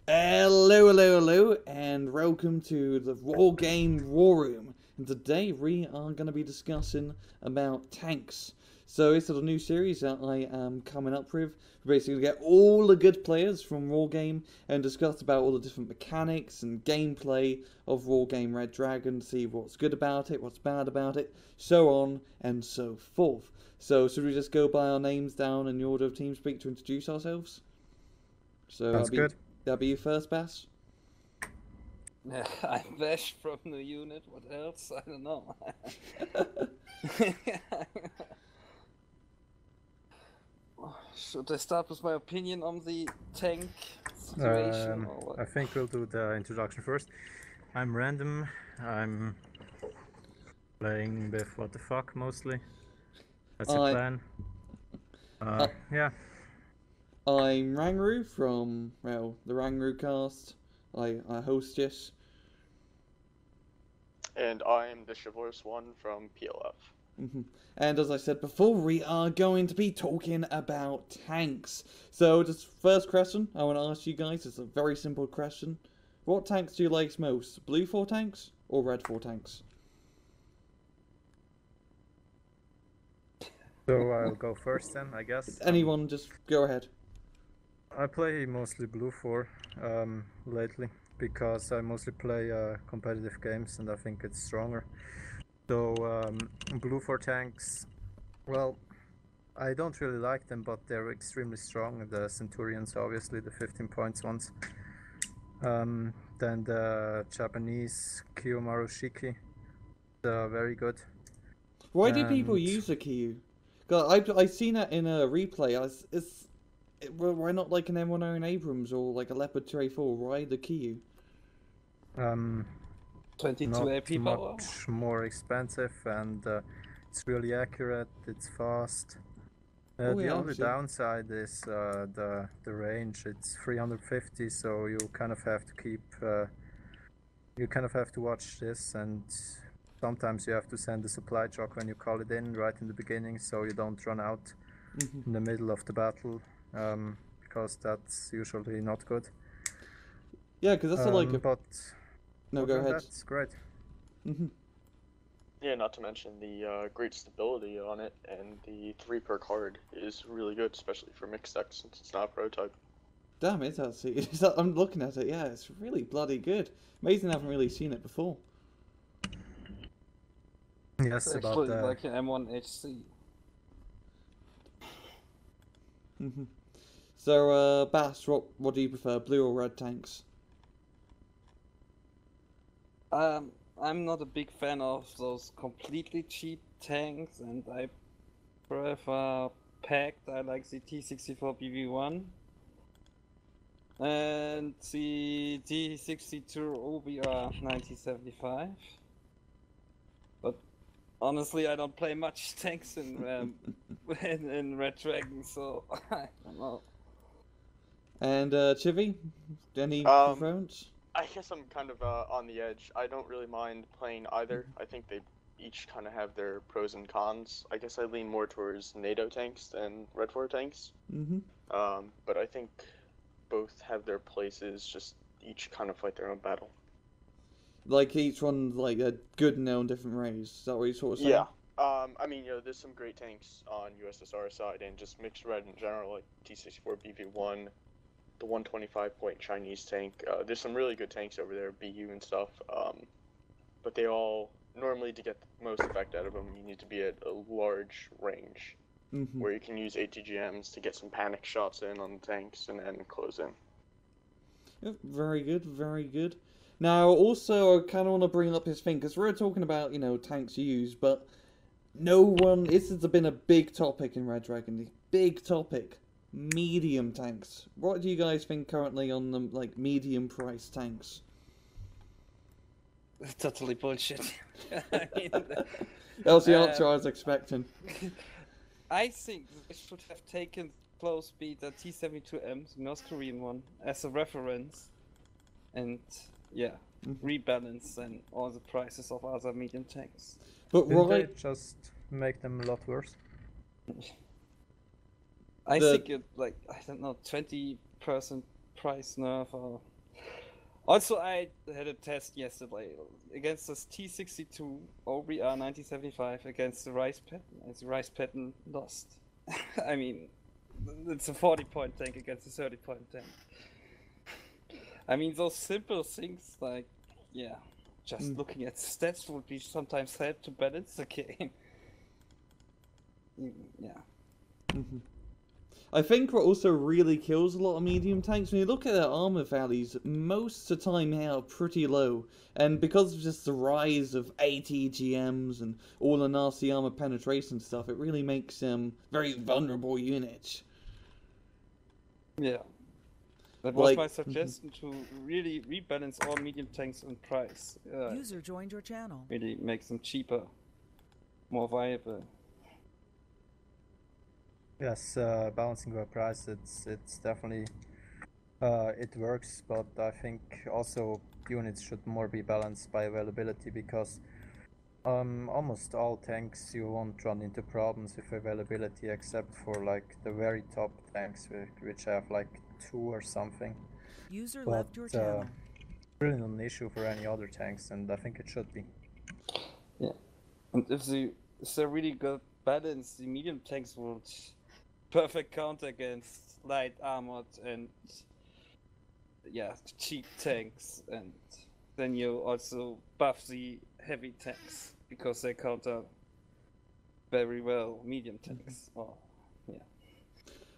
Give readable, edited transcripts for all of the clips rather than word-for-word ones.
Hello, hello, hello, and welcome to the Wargame War Room. And today we are going to be discussing about tanks. So this is a new series that I am coming up with. We're basically get all the good players from Wargame and discuss about all the different mechanics and gameplay of Wargame Red Dragon, see what's good about it, what's bad about it, so on and so forth. So should we just go by our names down in the order of TeamSpeak to introduce ourselves? So Sounds good. that'll be you first, Bass. I'm Bash from the unit. What else? I don't know. Should I start with my opinion on the tank situation? Or what? I think we'll do the introduction first. I'm random. I'm playing with what the fuck mostly. That's the plan. Yeah. I'm Rangru from, well, the Rangru cast. I host this. And I'm the chivalrous one from PLF. And as I said before, we are going to be talking about tanks. So, just first question I want to ask you guys, it's a very simple question. What tanks do you like most? Blue 4 tanks or red 4 tanks? So I'll go first then, I guess. Anyone, just go ahead. I play mostly Blue 4 lately because I mostly play competitive games and I think it's stronger. So Blue 4 tanks, well, I don't really like them, but they're extremely strong. The Centurions, obviously, the 15 points ones. Then the Japanese Kiyomaru Shiki, they're very good. Why do people use the Kiyu? God, I've seen that in a replay. Why not like an M109 Abrams or like a Leopard 2A4? Why the Kiyu? 22 not AP power. much more expensive, and it's really accurate. It's fast. The only obviously. downside is the range. It's 350, so you kind of have to keep. You kind of have to watch this, and sometimes you have to send a supply truck when you call it in right in the beginning, so you don't run out in the middle of the battle, because that's usually not good. Yeah, because that's like a... But no, go ahead. That's great. Yeah, not to mention the great stability on it, and the 3 per card is really good, especially for mixed decks since it's not a prototype. Damn, it's actually... I'm looking at it, yeah, it's really bloody good. Amazing I haven't really seen it before. Yes, It's about actually the... like an M1 HC. So, Bass, what do you prefer, blue or red tanks? I'm not a big fan of those completely cheap tanks, and I prefer packed. I like the T64 BV1 and the T62 OBR 1975. But honestly, I don't play much tanks in in Red Dragon, so I don't know. And Chivy, any preference? I guess I'm kind of on the edge. I don't really mind playing either. I think they each kind of have their pros and cons. I guess I lean more towards NATO tanks than Red 4 tanks. But I think both have their places, just each kind of fight their own battle. Like each one, like a good and known different ways. Is that what you sort of saying? Yeah. I mean, there's some great tanks on USSR side and just mixed red in general, like T64 BV1, the 125-point Chinese tank. There's some really good tanks over there, BU and stuff. But they all, normally to get the most effect out of them, you need to be at a large range where you can use ATGMs to get some panic shots in on the tanks and then close in. Yep, very good, very good. Now, also, I kind of want to bring up his thing, because we're talking about, tanks used, but this has been a big topic in Red Dragon, the big topic, medium tanks. What do you guys think currently on the, medium price tanks? Totally bullshit. I mean, that was the answer I was expecting. I think they should have taken close speed the T72M, the North Korean one, as a reference, and rebalance then all the prices of other medium tanks. But Didn't they just make them a lot worse? I think it, I don't know, 20% price nerf or Also, I had a test yesterday against this T62 OBR 1975 against the Rice pattern, and the Rice pattern lost. I mean, it's a 40-point tank against a 30-point tank. I mean, those simple things like, yeah, just looking at stats would be sometimes help to balance the game. Yeah. I think what also really kills a lot of medium tanks, when you look at their armor values, most of the time they are pretty low. And because of just the rise of ATGMs and all the nasty armor penetration stuff, it really makes them very vulnerable units. Yeah. That was my suggestion to really rebalance all medium tanks in price. User joined your channel. Really make them cheaper, more viable. Yes, balancing by price, it's definitely it works, but I think also units should more be balanced by availability, because almost all tanks you won't run into problems with availability except for like the very top tanks which have like 2 or something. User left your channel. Really not an issue for any other tanks, and I think it should be. Yeah, and if they're really good balance, the medium tanks would perfect counter against light armored and cheap tanks, and then you also buff the heavy tanks because they counter very well medium tanks.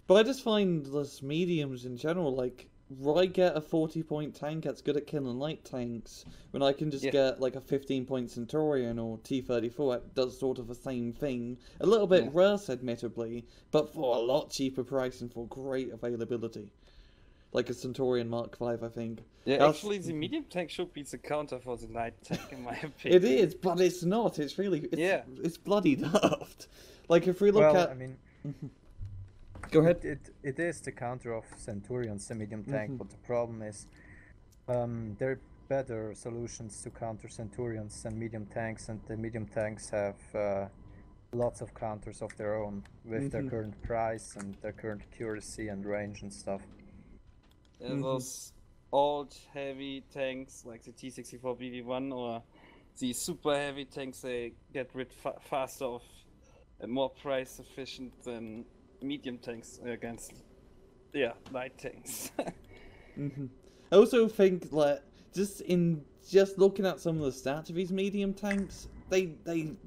But I just find this mediums in general, like, why get a 40-point tank that's good at killing light tanks when I can just get like a 15-point Centurion or T-34 that does sort of the same thing, a little bit worse admittedly, but for a lot cheaper price and for great availability. Like a Centurion Mark V, I think. Yeah, actually the medium tank should be the counter for the light tank in my opinion. It is, but it's not. It's really, it's bloody daft. Like if we look at... I mean... Go ahead. It is the counter of Centurions, the medium tank, but the problem is there are better solutions to counter Centurions than medium tanks, and the medium tanks have lots of counters of their own with their current price and their current accuracy and range and stuff. Those old heavy tanks like the T64 BV1 or the super heavy tanks, they get rid faster of and more price efficient than medium tanks against light tanks. I also think like just looking at some of the stats of these medium tanks, they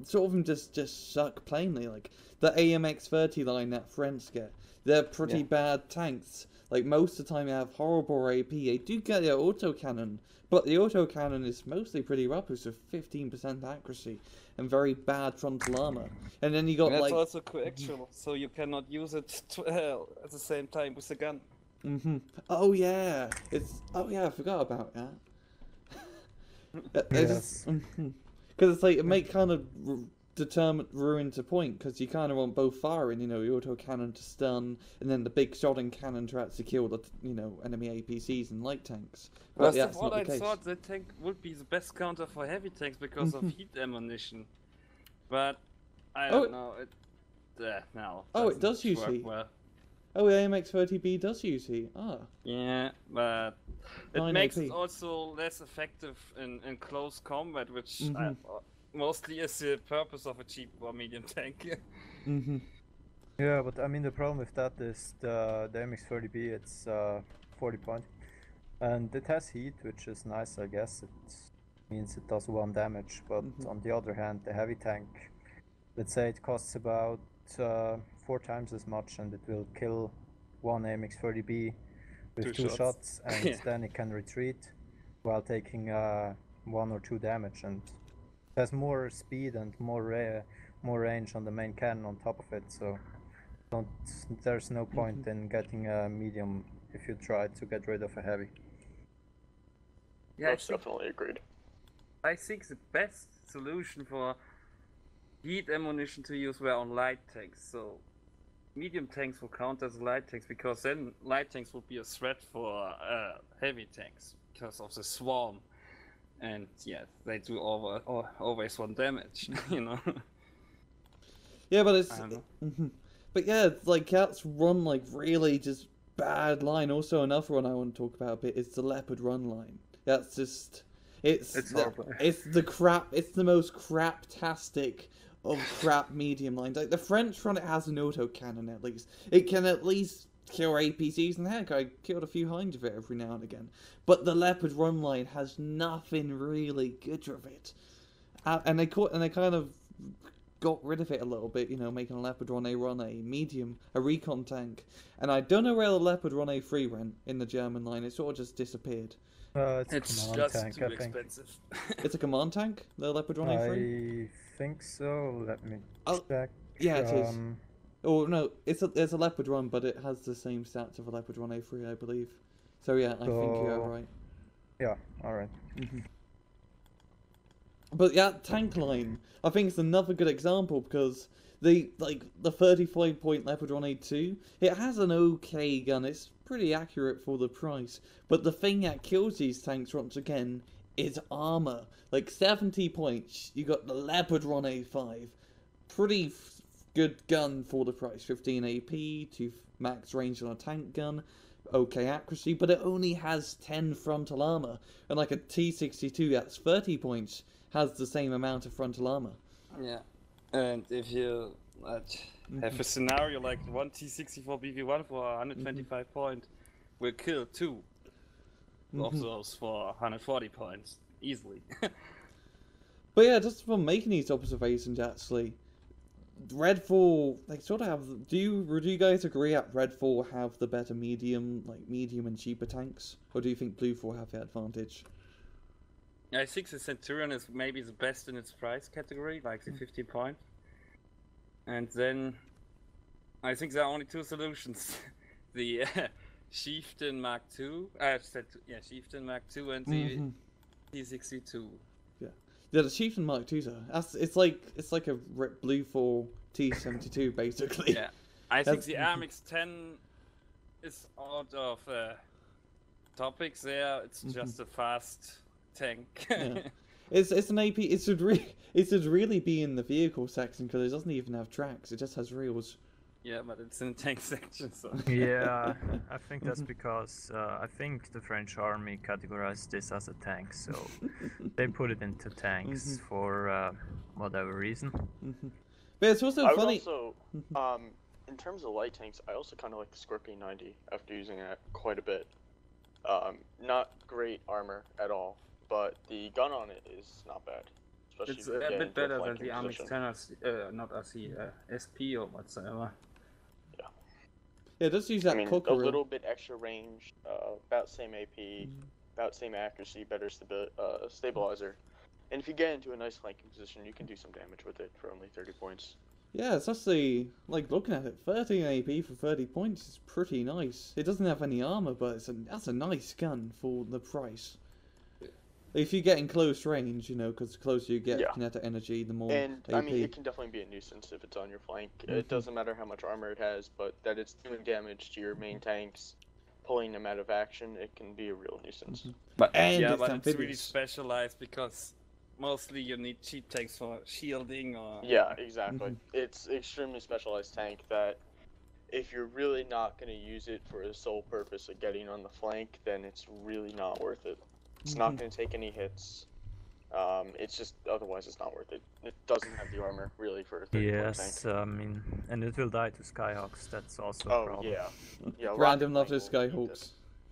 sort of just suck plainly. Like the AMX-30 line that French get, they're pretty bad tanks. Like most of the time they have horrible AP. They do get their autocannon, but the autocannon is mostly pretty rubbish with 15% accuracy and very bad frontal armor. And then you got that's also coaxial, so you cannot use it at the same time with the gun. Oh yeah, I forgot about that. Because it's like it may kind of ruin to point, because you kind of want both firing, the autocannon to stun, and then the big shotting cannon to actually kill the enemy APCs and light tanks. But First of all, I thought that tank would be the best counter for heavy tanks because of heat ammunition, but I don't know. It does use heat. Well. Oh, the AMX-30B does use heat. Yeah, but it makes it also less effective in close combat, which mostly is the purpose of a cheap or medium tank. Yeah, but I mean the problem with that is the MX-30B, it's 40 point, and it has heat, which is nice, I guess. It means it does 1 damage, but on the other hand, the heavy tank, let's say it costs about 4 times as much, and it will kill 1 MX-30B with 2 shots, and then it can retreat while taking 1 or 2 damage, and has more speed and more range on the main cannon on top of it, so there's no point in getting a medium if you try to get rid of a heavy. Yeah, definitely agreed. I think the best solution for heat ammunition to use were on light tanks, so medium tanks will counter the light tanks, because then light tanks would be a threat for heavy tanks because of the swarm. And they do always 1 damage, Yeah, but it's... But yeah, it's like that's one really just bad line. Also, another one I want to talk about a bit is the Leopard Run line. That's just it's horrible. it's the crap. It's the most craptastic of crap medium lines. Like the French run, it has an autocannon at least. It can at least kill APCs, and heck, I killed a few hinds of it every now and again. But the Leopard run line has nothing really good with it, and they kind of got rid of it a little bit, making a Leopard run a medium, a recon tank. And I don't know where the Leopard run A3 went in the German line. It sort of just disappeared. It's a command tank, too I think. expensive. It's a command tank, the Leopard run A3? I think so. Let me Oh, check. yeah, it is. Oh no, it's a Leopard run, but it has the same stats of a Leopard run A3, I believe. So yeah, I think you're right. Yeah, alright. But yeah, tank line, I think it's another good example because the 35-point Leopard run A2, it has an okay gun. It's pretty accurate for the price. But the thing that kills these tanks once again is armor. Like 70 points, you got the Leopard run A5, pretty good gun for the price. 15 AP, 2 max range on a tank gun, okay accuracy, but it only has 10 frontal armor. And like a T62 that's 30 points has the same amount of frontal armor. Yeah, and if you have a scenario like one T64 BV1 for 125 points, will kill 2 of those for 140 points easily. But yeah, just from making these observations, actually, Red 4, they sort of have. Do you guys agree that Red 4 have the better medium and cheaper tanks, or do you think Blue 4 have the advantage? I think the Centurion is maybe the best in its price category, like the 50 point. And then I think there are only 2 solutions: the Chieftain Mark II. Chieftain Mark II and the T62. Yeah, the Chieftain Mark II, it's like a Blue 4 T72 basically. Yeah, I think the RMX-10 is out of topics there. It's just a fast tank. Yeah. It's an AP. It should really be in the vehicle section because it doesn't even have tracks. It just has reels. Yeah, but it's in the tank section, so... Yeah, I think that's because I think the French army categorized this as a tank, so they put it into tanks for whatever reason. But it's also funny. In terms of light tanks, I also kind of like the Scorpion 90 after using it quite a bit. Not great armor at all, but the gun on it is not bad. It's a bit better than the RMX-10, not as the SP or whatsoever. Yeah, just use that a little bit extra range, about same AP, about same accuracy, better stabilizer. And if you get into a nice flanking position, you can do some damage with it for only 30 points. Yeah, it's actually, looking at it, 13 AP for 30 points is pretty nice. It doesn't have any armor, but that's a nice gun for the price. If you get in close range, because the closer you get kinetic energy, the more And, AP. it can definitely be a nuisance if it's on your flank. It doesn't matter how much armor it has, but that it's doing damage to your main tanks, pulling them out of action, it can be a real nuisance. But it's really specialized because mostly you need cheap tanks for shielding or... Yeah, exactly. It's extremely specialized tank that if you're really not going to use it for the sole purpose of getting on the flank, then it's really not worth it. It's not going to take any hits. It's just, otherwise it's not worth it. It doesn't have the armor, really, for a 30-point tank. And it will die to Skyhawks, that's also a problem. Yeah, Random love to Skyhawks.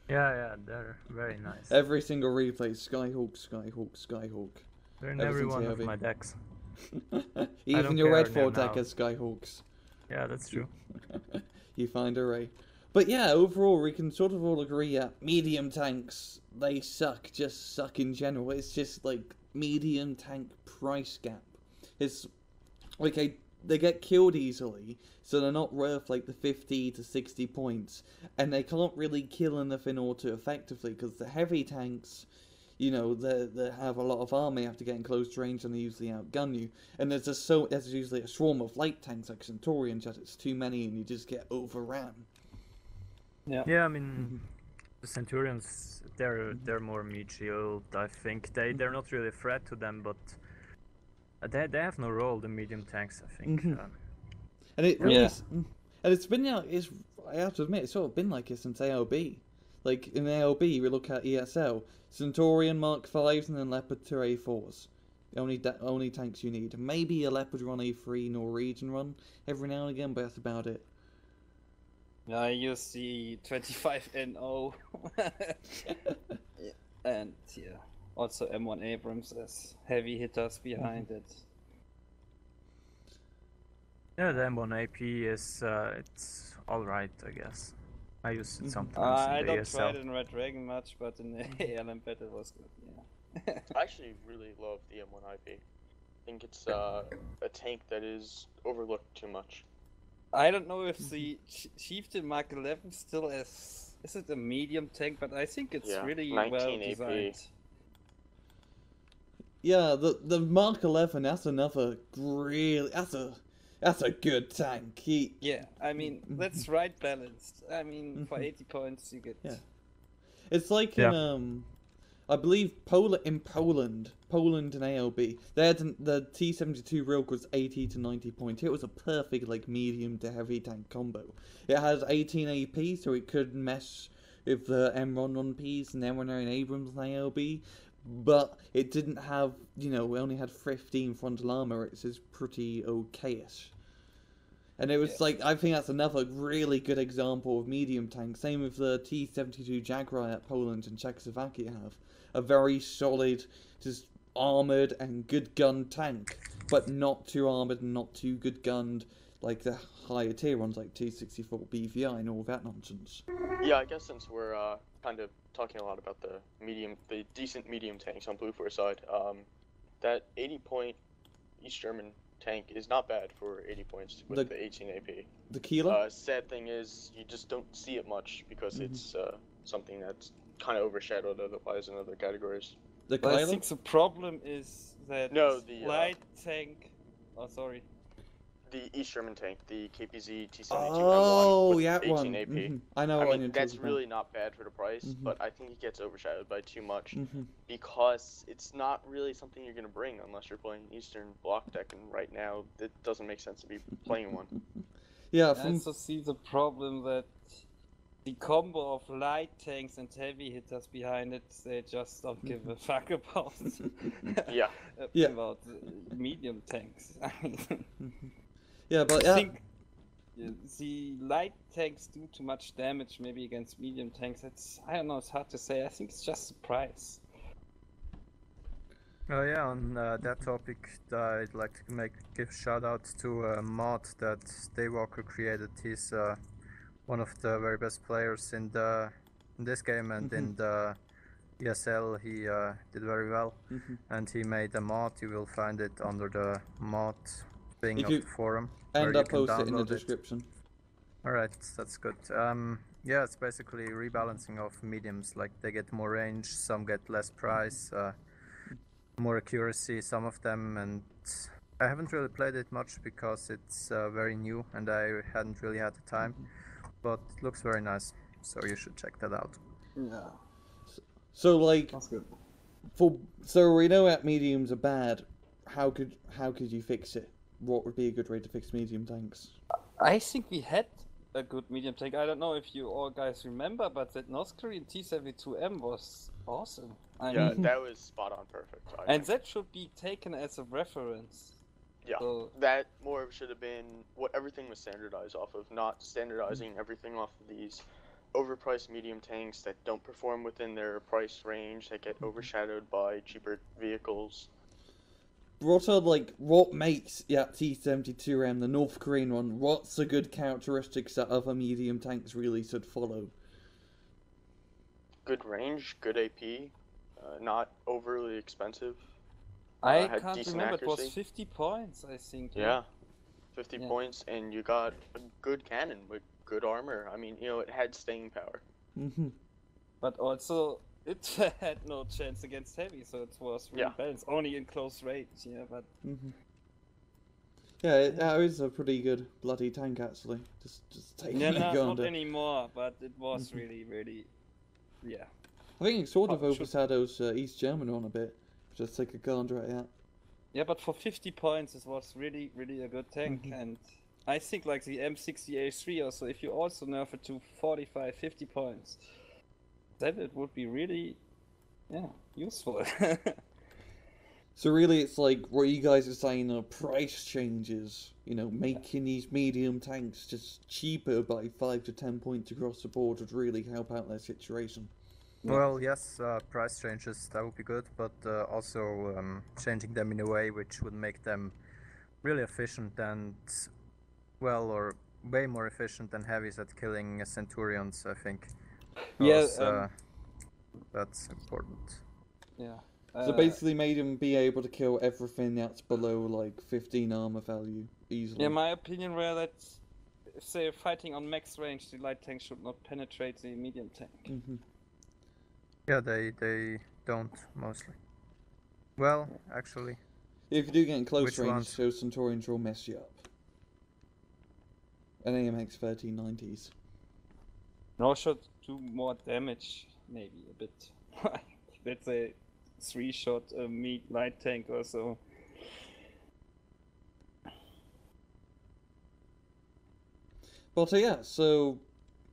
Yeah, they're very nice. Every single replay, Skyhawk. They're in every one of my decks. Even your Red 4 deck has Skyhawks. Yeah, that's true. You find a ray. But yeah, overall, we can sort of all agree that medium tanks, they just suck in general. It's just medium tank price gap. It's they get killed easily, so they're not worth the 50 to 60 points, and they can't really kill anything or too effectively because the heavy tanks, they have a lot of armor, you have to get in close range, and they usually outgun you. And there's usually a swarm of light tanks like Centurions, that it's too many, and you just get overran. Yeah, the Centurions, they're more meat-shield, I think. They're not really a threat to them, but they have no role, the medium tanks, I think. And it really is, and it's been I have to admit, it's sort of been like it since AOB. Like in ALB, we look at ESL, Centurion Mark 5s and then Leopard 2 A4s. Only tanks you need. Maybe a Leopard run A3 Norwegian run every now and again, but that's about it. I use the 25NO. And yeah, also M1 Abrams as heavy hitters behind it. Yeah, the M1 AP is it's all right, I guess. I use it sometimes I in the don't try ASL. it in Red Dragon much, but in the ALM bet it was good. Yeah. I actually really love the M1 IP. I think it's a tank that is overlooked too much. I don't know if the Chieftain Mark 11 still is it a medium tank, but I think it's really 19 well AP. designed. Yeah, the Mark 11. That's another really. That's a good tank. Yeah, I mean that's right balanced. I mean for 80 points you get. Yeah. It's like in I believe in Poland and ALB, they had the T-72 Rilk was 80 to 90 points. It was a perfect like medium to heavy tank combo. It has 18 AP, so it could mesh with the M1 on Ps and M1 Abrams and ALB. But it didn't have, it only had 15 frontal armor. It's pretty okay-ish. And it was like, I think that's another really good example of medium tank. Same with the T-72 Jaguar that Poland and Czechoslovakia have. A very solid, just armoured and good gun tank. But not too armoured and not too good gunned like the higher tier ones like T-64 BVI and all that nonsense. Yeah, I guess since we're kind of talking a lot about the decent medium tanks on Blue Force side, that 80-point East German tank is not bad for 80 points with the 18 AP. The Keeler? Sad thing is you just don't see it much because it's something that's kind of overshadowed otherwise in other categories. The But I Kyler? think the problem is that the light tank. Oh, sorry. The East German tank, the KPZ T-72 Oh, M1 with yeah, 18 one. AP. Mm-hmm. I know. I what mean, you're that's talking really not bad for the price, Mhm. but I think it gets overshadowed by too much about. because it's not really something you're going to bring unless you're playing Eastern Bloc deck, and right now it doesn't make sense to be playing one. Yeah, I from also see the problem that the combo of light tanks and heavy hitters behind it, they just don't give a fuck about Yeah. Yeah. about the medium tanks. yeah, but I yeah, think the light tanks do too much damage maybe against medium tanks. I don't know, it's hard to say. I think it's just the price. Oh yeah, on that topic, I'd like to give shout out to a mod that Daywalker created. He's one of the very best players in this game, and in the ESL he did very well. And he made a mod. You will find it under the mod thing If of you- the forum. and where I'll you can post it in the download it. description. Alright, that's good. Yeah, it's basically rebalancing of mediums. Like they get more range, some get less price, more accuracy, some of them, and I haven't really played it much because it's very new and I hadn't really had the time, but it looks very nice, so you should check that out. Yeah, So like, that's good. so we know that mediums are bad. How could you fix it? What would be a good way to fix medium tanks? I think we had a good medium tank. I don't know if you all guys remember, but that North Korean T-72M was awesome. I Yeah, mean, that was spot on perfect. I and think. that should be taken as a reference. Yeah, So, that more should have been what everything was standardized off of, not standardizing everything off of these overpriced medium tanks that don't perform within their price range, that get overshadowed by cheaper vehicles. What makes T-72M, the North Korean one, what's the good characteristics that other medium tanks really should follow? Good range, good AP, not overly expensive. I had can't decent remember, it was accuracy. 50 points, I think. Yeah, 50 Yeah. points, and you got a good cannon with good armor. I mean, it had staying power. But also, it had no chance against heavy, so it was really Yeah. balanced. Only in close range, but Yeah, that is a pretty good bloody tank actually. Just taking yeah, it not going. anymore, but it was really, really, yeah. I think it sort of Should- overshadows East German on a bit. Just take a gander at that. Yeah, but for 50 points, it was really, really a good tank, and I think like the M60A3 also, if you also nerf it to 45, 50 points, then it would be really, useful. So really, it's like what you guys are saying are price changes. Making these medium tanks just cheaper by 5 to 10 points across the board would really help out their situation. Well, yes, price changes, that would be good, but also changing them in a way which would make them really efficient and, well, or way more efficient than heavies at killing centurions, I think. Because, that's important. Yeah. So basically made him be able to kill everything that's below like 15 armor value easily. Yeah, my opinion were that if they're fighting on max range, the light tank should not penetrate the medium tank. Mm-hmm. Yeah, they don't, mostly. Well, actually. If you do get in close Which range, ones? those Centaurians will mess you up. And AMX 1390s. No, should do more damage, maybe a bit. Let's say 3-shot light tank or so. But yeah, so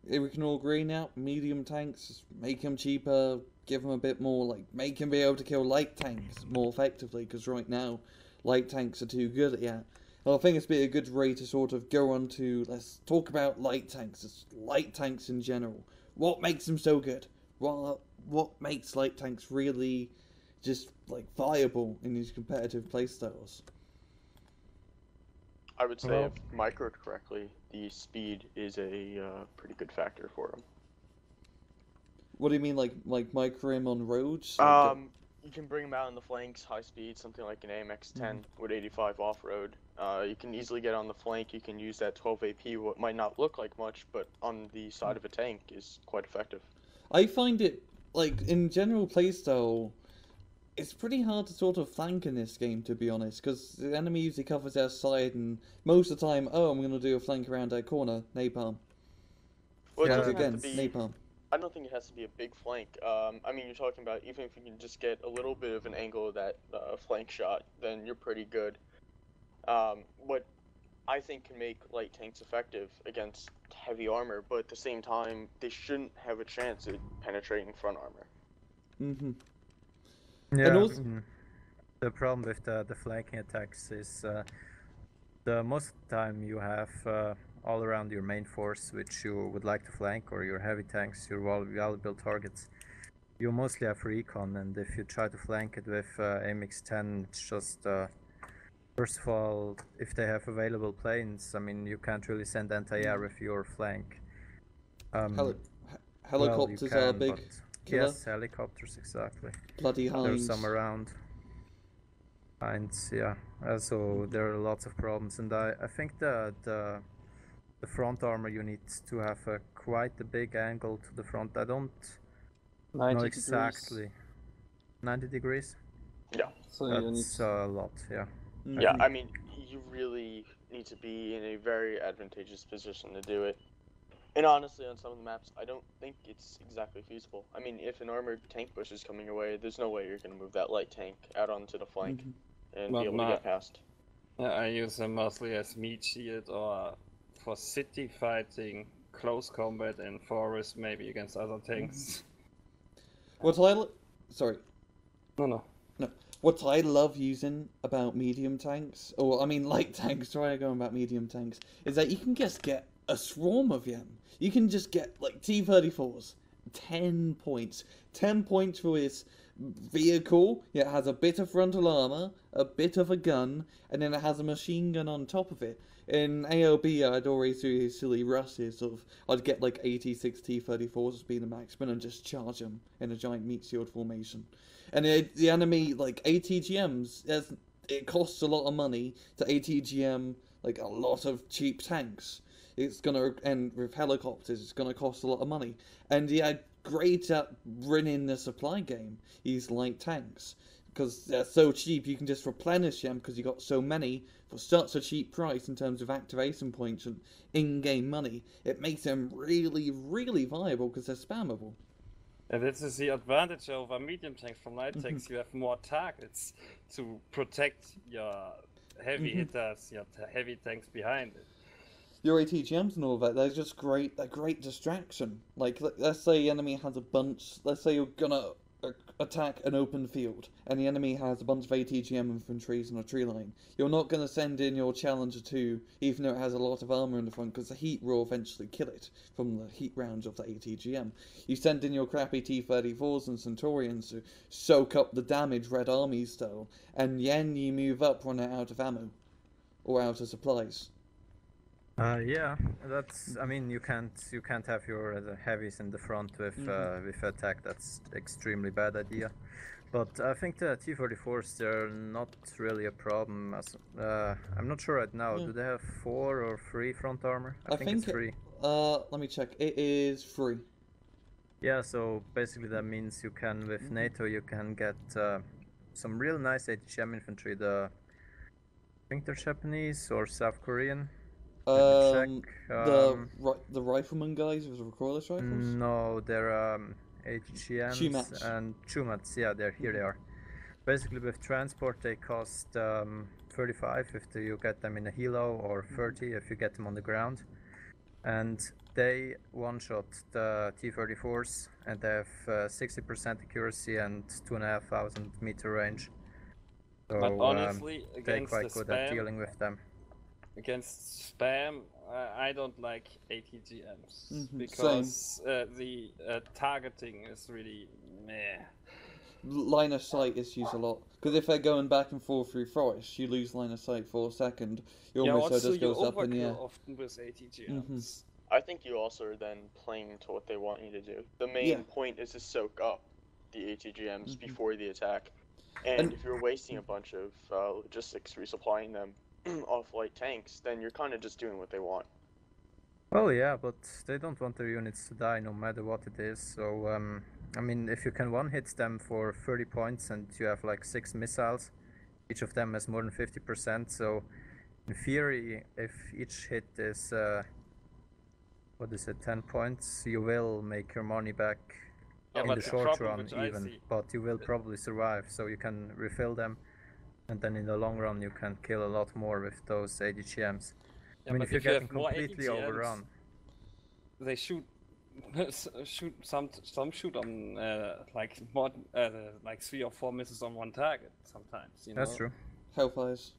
if we can all agree now, medium tanks, make them cheaper, give them a bit more, like, make them be able to kill light tanks more effectively, because right now, light tanks are too good at that. And I think it's been a good way to sort of go on to, let's talk about light tanks in general. What makes them so good? What makes light tanks really just, like, viable in these competitive playstyles? I would say, Well- if microed correctly, the speed is a pretty good factor for them. What do you mean, like micro on roads? You can bring them out in the flanks, high speed, something like an AMX 10 with 85 off-road. You can easily get on the flank. You can use that 12 AP, what might not look like much, but on the side of a tank is quite effective. I find it, like, in general playstyle, it's pretty hard to sort of flank in this game, to be honest, because the enemy usually covers their side, and most of the time, I'm going to do a flank around their corner, napalm. Well, it Yeah, doesn't have Again, to be. napalm. I don't think it has to be a big flank. I mean, you're talking about even if you can just get a little bit of an angle of that flank shot, then you're pretty good. What I think can make light tanks effective against heavy armor, but at the same time, they shouldn't have a chance at penetrating front armor. Mm-hmm. Yeah, And also- the problem with the flanking attacks is the most of the time you have all around your main force, which you would like to flank, or your heavy tanks, your well-built targets. You mostly have recon, and if you try to flank it with AMX-10, it's just first of all, if they have available planes, I mean, you can't really send anti-air with your flank. Helicopters well, are you a can, big but- killer. Yes, helicopters, exactly. Bloody There's hinds. some around. Hinds, yeah. So there are lots of problems, and I think the front armor you need to have quite a big angle to the front. I don't 90 know degrees. exactly. 90 degrees? Yeah. So you need That's a lot, yeah. Mhm. Yeah, I mean, you really need to be in a very advantageous position to do it. And honestly, on some of the maps, I don't think it's exactly feasible. I mean, if an armored tank bush is coming your way, there's no way you're going to move that light tank out onto the flank Mhm. and But be able to not- get past. I use them mostly as meat shield or for city fighting, close combat, and forest maybe against other tanks. Sorry. No. What I love using about medium tanks, or I mean light tanks, try to go about medium tanks, is that you can just get a swarm of them. You can just get like T-34s, 10 points. 10 points for this vehicle. It has a bit of frontal armor, a bit of a gun, and then it has a machine gun on top of it. In AOB, I'd always do these silly rushes of, I'd get like 86 T-34s as being the maximum and just charge them in a giant meat shield formation. And the enemy, like ATGMs, it costs a lot of money to ATGM like a lot of cheap tanks. It's gonna, and with helicopters, it's gonna cost a lot of money. And yeah, great at winning the supply game, these light tanks. Because they're so cheap, you can just replenish them because you got so many for such a cheap price in terms of activation points and in-game money. It makes them really, really viable because they're spammable. And this is the advantage over medium tanks from light tanks. You have more targets to protect your heavy hitters, your heavy tanks behind it. your ATGMs and all that, they're just great. They're great distraction. Like, let's say the enemy has a bunch. Let's say you're gonna attack an open field, and the enemy has a bunch of ATGM infantries on a tree line. You're not gonna send in your Challenger 2, even though it has a lot of armor in the front, because the heat will eventually kill it from the heat rounds of the ATGM. You send in your crappy T-34s and Centurions to soak up the damage Red Army style, and then you move up when they're out of ammo or out of supplies. Yeah, that's. I mean, you can't have your heavies in the front with attack. That's extremely bad idea. But I think the T-34s, they're not really a problem. As I'm not sure right now. Yeah. Do they have 4 or 3 front armor? I think it's 3. Let me check. It is 3. Yeah, so basically that means you can, with NATO, you can get some real nice ATGM infantry. I think they're Japanese or South Korean. The rifleman guys with the recoilless rifles? No, they're HGMs Chumats. and Chumats. Yeah, here they are. Basically, with transport, they cost 35 if you get them in a helo, or 30 if you get them on the ground. And they one-shot the T-34s, and they have 60% accuracy and 2,500 meter range. So But honestly, they're against quite the good at spam, dealing with them. against spam, I don't like ATGMs Mhm, because the targeting is really meh. Line of sight issues a lot. Because if they're going back and forth through forest, you lose line of sight for a second. Your missile also just goes you up in the air. overkill often with ATGMs. I think you also are then playing into what they want you to do. The main point is to soak up the ATGMs before the attack. And if you're wasting a bunch of logistics resupplying them off light tanks, then you're kind of just doing what they want. Well, yeah, but they don't want their units to die no matter what it is. So, I mean, if you can one-hit them for 30 points and you have like 6 missiles, each of them has more than 50%. So, in theory, if each hit is, 10 points, you will make your money back in the short run even. But you will probably survive, so you can refill them. And then in the long run, you can kill a lot more with those ADGMs. Yeah, I mean, but if you're you have getting more completely ATGMs, overrun. They shoot some shoot on like more like 3 or 4 misses on one target sometimes. You know? That's true. Hellfires.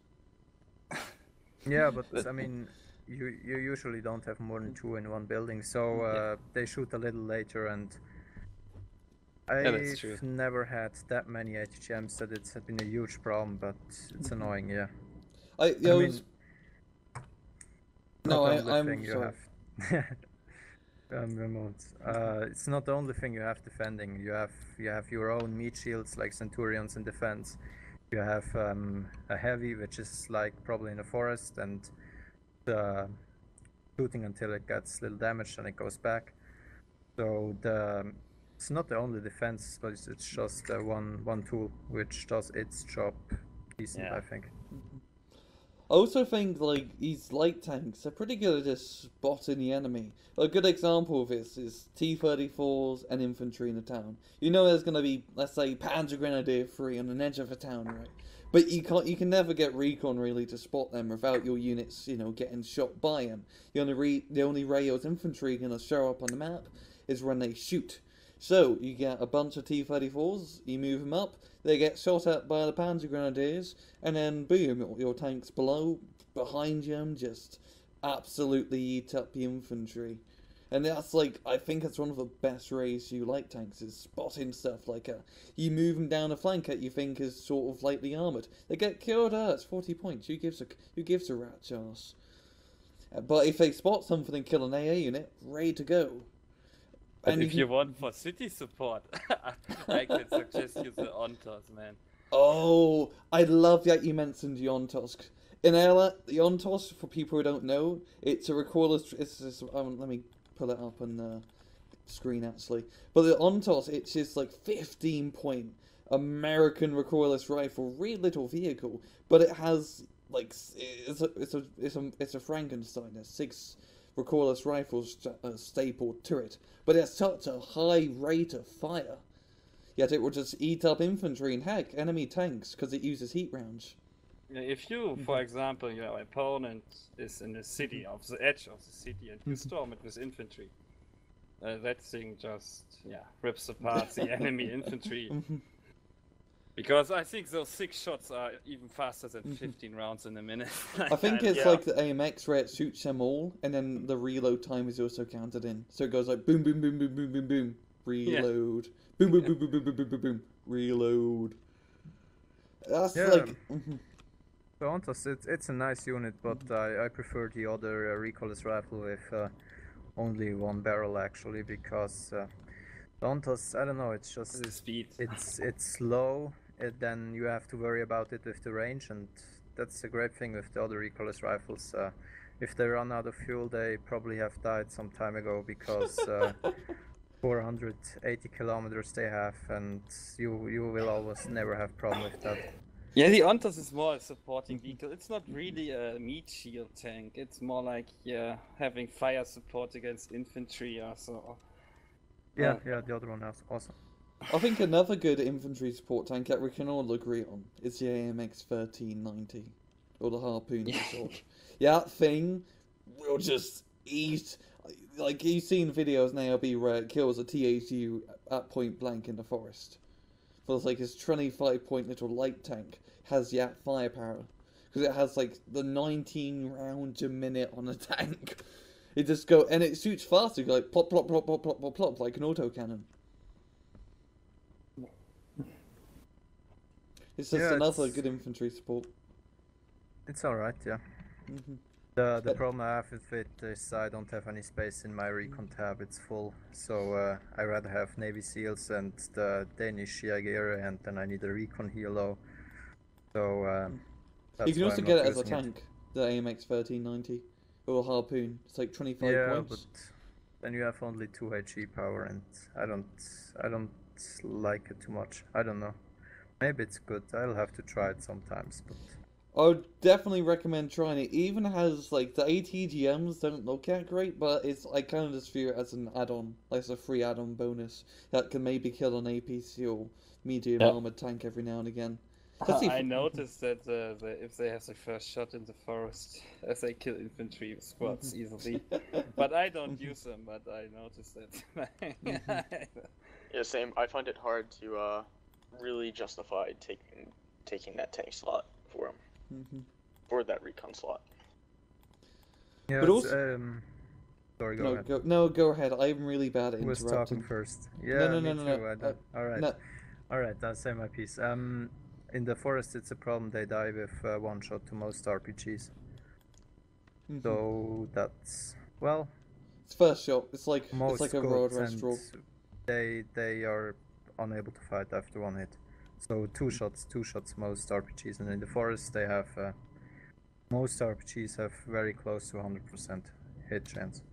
Yeah, but I mean, you usually don't have more than 2 in one building, so they shoot a little later, and I've never had that many HGMs that it's been a huge problem, but it's annoying, yeah. I'm sorry. Remote. It's not the only thing you have defending. You have your own meat shields like Centurions in defense. You have a heavy, which is like probably in a forest, and shooting until it gets little damage and it goes back. So it's not the only defense, but it's just one tool which does its job decent, I think. I also think like these light tanks are pretty good at just spotting the enemy. A good example of this is T-34s and infantry in a town. You know there's gonna be, let's say, Panzer Grenadier 3 on an edge of a town, right? But you can never get recon really to spot them without your units, getting shot by them. The only way your infantry gonna show up on the map is when they shoot. So you get a bunch of T-34s, you move them up, they get shot at by the Panzer Grenadiers, and then boom, your tanks behind you, just absolutely eat up the infantry. And that's like, I think that's one of the best ways you light tanks, is spotting stuff like you move them down a flank that you think is sort of lightly armoured. They get killed, it's 40 points, who gives a rat's ass? But if they spot something and kill an AA unit, ready to go. And if you want for city support, I can suggest you the Ontos, man. Oh, I love that you mentioned the Ontos. In LA, the Ontos, for people who don't know, it's a recoilless. Let me pull it up on the screen actually. But the Ontos, it's just like 15-point American recoilless rifle, really little vehicle, but it has like it's a Frankenstein. There's 6 recoilless rifles stapled to it, but it's such a high rate of fire. Yet it will just eat up infantry and heck, enemy tanks because it uses heat rounds. If you, for example, your opponent is in the city, of the edge of the city, and you storm it with infantry, that thing just rips apart the enemy infantry. Because I think those 6 shots are even faster than 15 rounds in a minute. I think it's like the AMX where it shoots them all, and then the reload time is also counted in. So it goes like boom, boom, boom, boom, boom, boom, boom, reload, boom, boom, boom, boom, boom, boom, boom, boom, boom, reload. That's like. The Ontos, it's a nice unit, but I prefer the other recoilless rifle with only 1 barrel actually, because the Ontos, I don't know, it's just the speed. It's slow. Then you have to worry about it with the range, and that's the great thing with the other recoilless rifles. If they run out of fuel, they probably have died some time ago, because 480 kilometers they have, and you will almost never have problem with that. Yeah, the Ontos is more a supporting vehicle. It's not really a meat shield tank. It's more like having fire support against infantry or so. Yeah, the other one is awesome. I think another good infantry support tank that we can all agree on is the AMX 1390, or the Harpoon sword. Yeah, that thing will just eat. Like, you've seen videos in ARB where it kills a THU at point blank in the forest. But it's like his 25-point little light tank has firepower, because it has like the 19 rounds a minute on a tank. It just go, and it shoots faster, like plop plop plop plop plop plop plop, like an autocannon. It's just another good infantry support. It's alright, yeah. The problem I have with it is I don't have any space in my recon tab, it's full. So I rather have Navy SEALs and the Danish Jäger, and then I need a recon helo. So that's you can why also I'm get not it as a using tank, the AMX 1390, or a Harpoon. It's like 25 points. Yeah, but then you have only 2 HE power, and I don't like it too much. I don't know. Maybe it's good. I'll have to try it sometimes, but I would definitely recommend trying it. It even has, like, the ATGMs don't look that great, but I kind of just view it as an add-on, like as a free add-on bonus that can maybe kill an APC or medium armored tank every now and again. I noticed that if they have the first shot in the forest, as they kill infantry squads easily. But I don't use them, but I noticed that. Yeah, same. I find it hard to really justify taking that tank slot for him. For that recon slot. yeah. But also, sorry, go ahead. Go ahead. I'm really bad at Who was interrupting. talking first? Yeah, me too. No. All right. I'll say my piece. In the forest, it's a problem. They die with 1 shot to most RPGs. So that's It's first shot. It's like most a road scopes, and restaurant. they are unable to fight after 1 hit. So 2 shots most RPGs, and in the forest they have most RPGs have very close to 100% hit chance.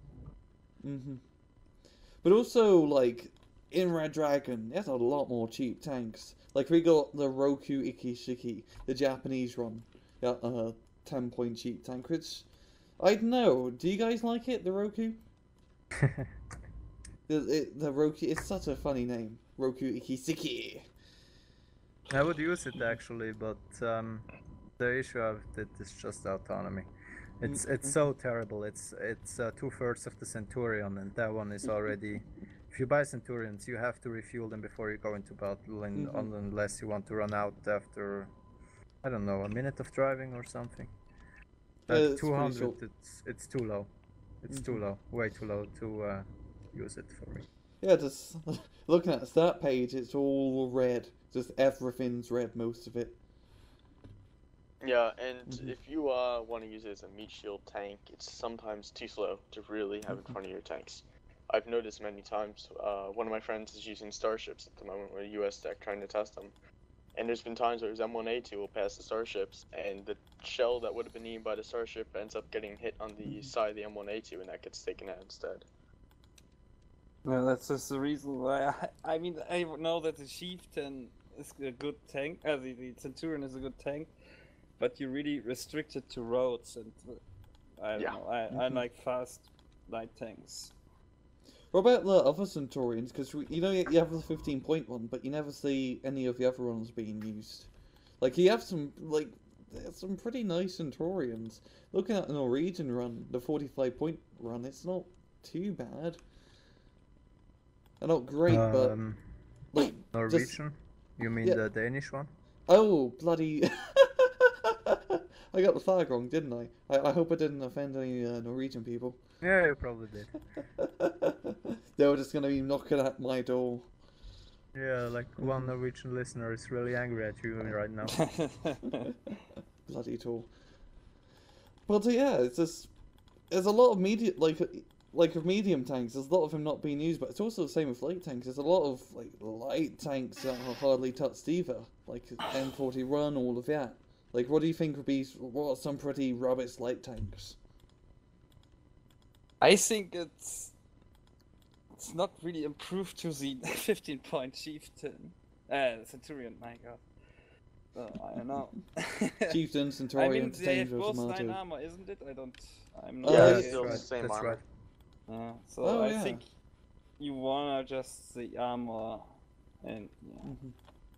But also, like, in Red Dragon, there's a lot more cheap tanks. Like, we got the Roku Ikishiki, the Japanese one, 10-point cheap tank, which, I don't know, do you guys like it, the Roku? the Roku, it's such a funny name, Roku Ikishiki. I would use it actually, but the issue of it is just autonomy. It's so terrible. It's 2/3 of the Centurion, and that one is already. If you buy Centurions, you have to refuel them before you go into battle, unless you want to run out after, I don't know, a minute of driving or something. At 200, it's too low. It's too low, way too low to use it for me. Yeah, just looking at the stat page, it's all red. Just everything's red, most of it. Yeah, and if you want to use it as a meat shield tank, it's sometimes too slow to really have in front of your tanks. I've noticed many times. One of my friends is using starships at the moment with a US deck trying to test them. And there's been times where his M1A2 will pass the starships, and the shell that would have been eaten by the starship ends up getting hit on the side of the M1A2, and that gets taken out instead. Well, that's just the reason why. I mean, I know that the Chieftain is a good tank. The Centurion is a good tank, but you're really restricted to roads, and I don't know. I like fast light tanks. What about the other Centurions? Because you have the 15-point one, but you never see any of the other ones being used. Like, you have some, like, there's some pretty nice Centurions. Looking at the Norwegian run, the 45-point run, it's not too bad. They're not great, but like Norwegian? You mean yeah. the Danish one? Oh, bloody! I got the flag wrong, didn't I? I hope I didn't offend any Norwegian people. Yeah, you probably did. They were just gonna be knocking at my door. Yeah, like one Norwegian listener is really angry at you right now. Bloody tool. But yeah, it's just there's a lot of media like with medium tanks. There's a lot of them not being used, but it's also the same with light tanks. There's a lot of like light tanks that are hardly touched either, like M41, all of that. Like, what do you think would be what are some pretty rubbish light tanks? I think it's not really improved to the 15-point chieftain, Centurion. My God, I don't know. Chieftain, Centurion, I mean, they have dangerous, both 9 Marto. armor, isn't it? I'm not. Yeah, yeah, it's still the right, same that's armor. right. So Oh, I yeah. think you wanna just the armor, and yeah.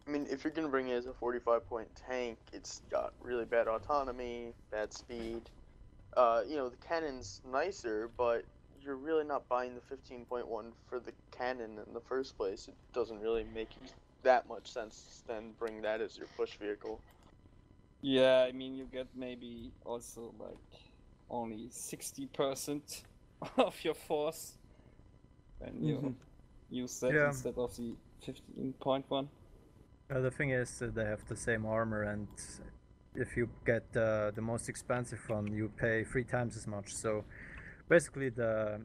I mean, if you're gonna bring it as a 45-point tank, it's got really bad autonomy, bad speed. You know, the cannon's nicer, but you're really not buying the 15.1 for the cannon in the first place. It doesn't really make that much sense to then bring that as your push vehicle. Yeah, I mean, you get maybe also like only 60% of your force when you use that Yeah. instead of the 15.1. The thing is, they have the same armor, and if you get the most expensive one, you pay 3 times as much. So basically, the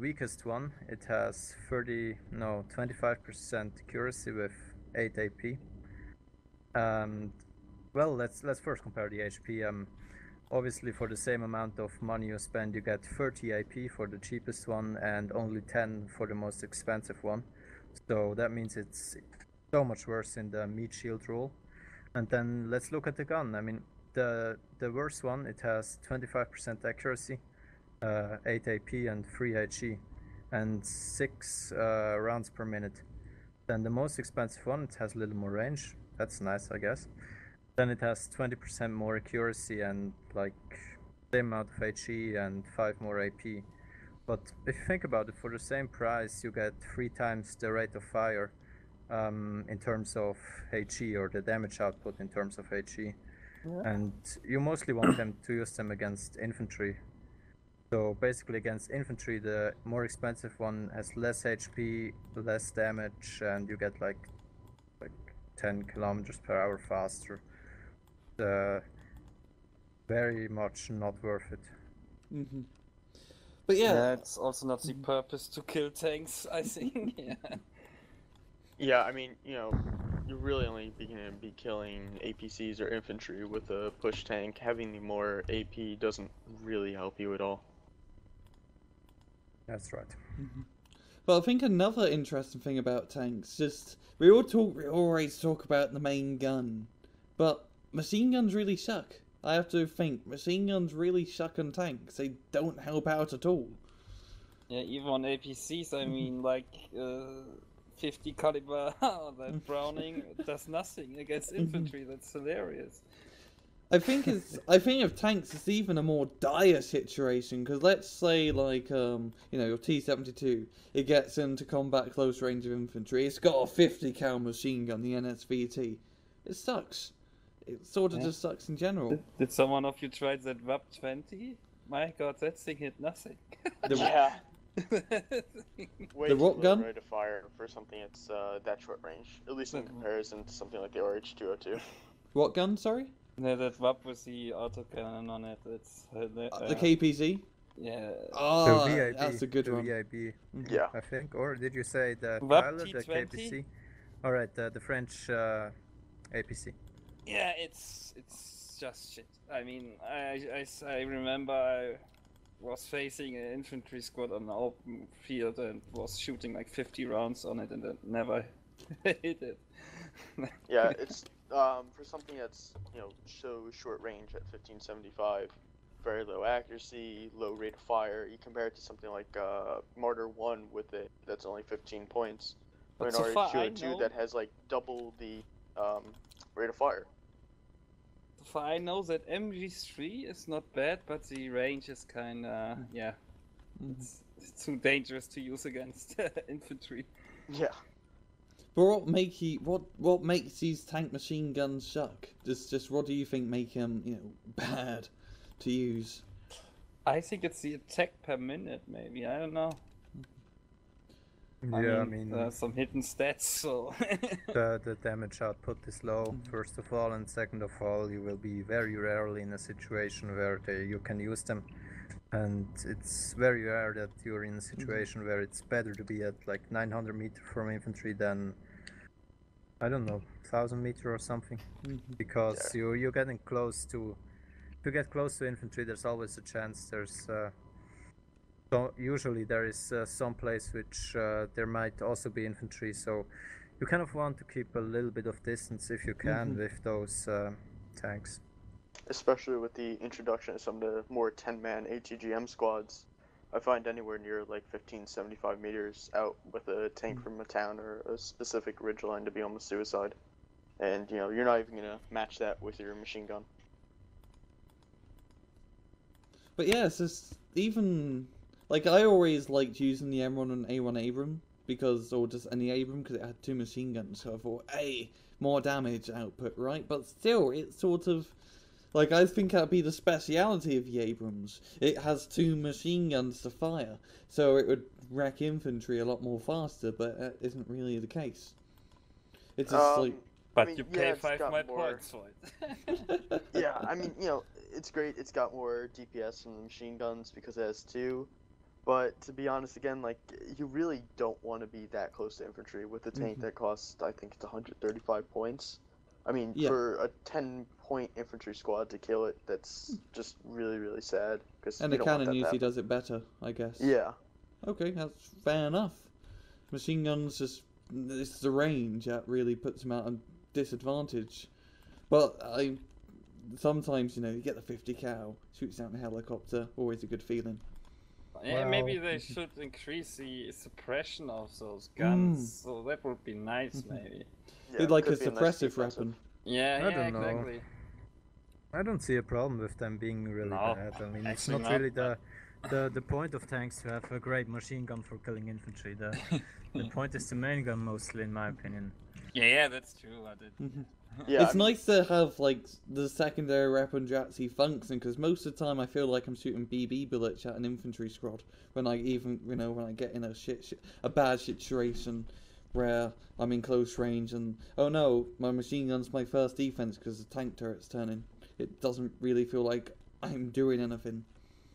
weakest one, it has 25% accuracy with 8 AP. And well, let's first compare the HP. Obviously, for the same amount of money you spend, you get 30 AP for the cheapest one and only 10 for the most expensive one. So that means it's so much worse in the meat shield rule. And then let's look at the gun. I mean, the worst one, it has 25% accuracy, 8 AP and 3 HE, and 6 rounds per minute. Then the most expensive one, it has a little more range. That's nice, I guess. Then it has 20% more accuracy and like same amount of HE and 5 more AP. But if you think about it, for the same price, you get 3 times the rate of fire in terms of HE, or the damage output in terms of HE. Yeah. And you mostly want them to use them against infantry. So basically against infantry, the more expensive one has less HP, less damage, and you get like 10 kilometers per hour faster. Very much not worth it. But yeah, It's also not the purpose to kill tanks, I think. Yeah. Yeah, I mean, you know, you're really only going to be killing APCs or infantry with a push tank. Having the more AP doesn't really help you at all. That's right. but I think another interesting thing about tanks, just we always talk about the main gun, but machine guns really suck. I have to think, machine guns really suck on tanks. They don't help out at all. Yeah, even on APCs, I mean, like 50 caliber, that Browning does nothing against infantry. That's hilarious. I think of tanks, it's even a more dire situation, because let's say like your T-72, it gets into combat close range of infantry. It's got a 50 cal machine gun, the NSVT. It sucks. It sort of just sucks in general. Did someone of you try that WAP 20? My God, that thing hit nothing. Yeah. Way The too what low gun? rate of fire for something that's that short range, at least in comparison to something like the RH-202. What gun? Sorry, No, that WAP with the autocannon on it. It's the KPZ. yeah. Oh, The VIB, that's a good the one. VIB, Yeah. I think. Or did you say the WAP pilot, the T20? KPC? Alright, the French APC. Yeah, it's just shit. I mean, I remember I was facing an infantry squad on an open field and was shooting like 50 rounds on it, and it never hit it. Yeah, it's for something that's so short range at 1575, very low accuracy, low rate of fire. You compare it to something like Martyr 1 with it that's only 15 points, or But an so far I RH-202 know- that has like double the rate of fire. So far I know that MG3 is not bad, but the range is kinda, yeah, it's too dangerous to use against infantry. Yeah. But what makes these tank machine guns suck? Just what do you think make them, bad to use? I think it's the attack per minute, maybe. I don't know. Yeah, I mean some hidden stats, so... the damage output is low, first of all, and second of all, you will be very rarely in a situation where you can use them. And it's very rare that you're in a situation where it's better to be at like 900 meters from infantry than, I don't know, 1000 meters or something. Because you're getting close to... If you get close to infantry, there's always a chance there's... So usually there is some place which there might also be infantry, so you kind of want to keep a little bit of distance if you can with those tanks. Especially with the introduction of some of the more 10-man ATGM squads, I find anywhere near like 15-75 meters out with a tank from a town or a specific ridgeline to be almost suicide. And you're not even gonna match that with your machine gun. But yeah, it's just even like I always liked using the M1 and A1 Abram or just any Abram because it had 2 machine guns. So I thought, hey, more damage output, right? But still, it's sort of like I think that'd be the speciality of the Abrams. It has 2 machine guns to fire, so it would wreck infantry a lot more faster. But that isn't really the case. It's just like. But you pay 5 more points for it. Yeah, I mean, it's great. It's got more DPS from the machine guns because it has 2. But to be honest, again, like you really don't want to be that close to infantry with a tank that costs, I think it's 135 points. I mean, for a 10-point infantry squad to kill it, that's just really, really sad. And the cannon usually does it better, I guess. Yeah. Okay, that's fair enough. Machine guns it's the range that really puts them at a disadvantage. But sometimes, you get the 50 cal, shoots down a helicopter, always a good feeling. Yeah, maybe they should increase the suppression of those guns, so that would be nice, maybe. Yeah, like a suppressive weapon. Yeah, exactly. I don't see a problem with them being really bad. I mean, it's not really the point of tanks to have a great machine gun for killing infantry. The point is the main gun mostly, in my opinion. Yeah, that's true. Yeah, it's nice to have like the secondary weapon to actually function because most of the time I feel like I'm shooting BB bullets at an infantry squad when I when I get in a bad situation where I'm in close range and oh no, my machine gun's my first defense because the tank turret's turning. It doesn't really feel like I'm doing anything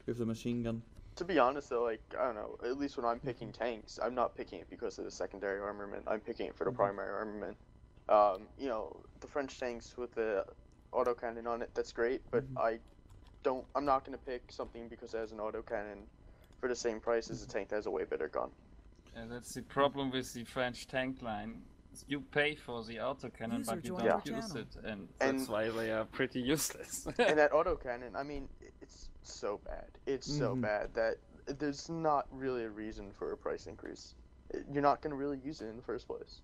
with the machine gun. To be honest though, like, I don't know, at least when I'm picking tanks, I'm not picking it because of the secondary armament, I'm picking it for the primary armament. The French tanks with the autocannon on it, that's great, but I'm not going to pick something because it has an autocannon for the same price as a tank that has a way better gun. Yeah, that's the problem with the French tank line. You pay for the autocannon, but you don't use it, and that's why they are pretty useless. And that autocannon, I mean, it's so bad. It's so bad that there's not really a reason for a price increase. You're not going to really use it in the first place.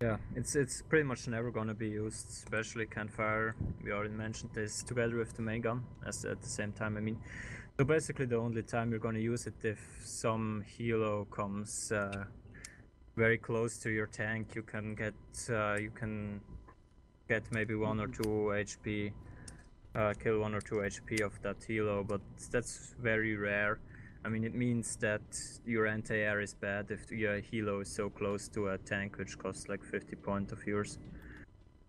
Yeah, it's pretty much never going to be used, especially campfire. We already mentioned this together with the main gun at the same time. I mean, so basically the only time you're going to use it if some helo comes very close to your tank, you can get maybe 1 or 2 HP, kill 1 or 2 HP of that helo, but that's very rare. I mean, it means that your anti-air is bad if your helo is so close to a tank which costs like 50 points of yours.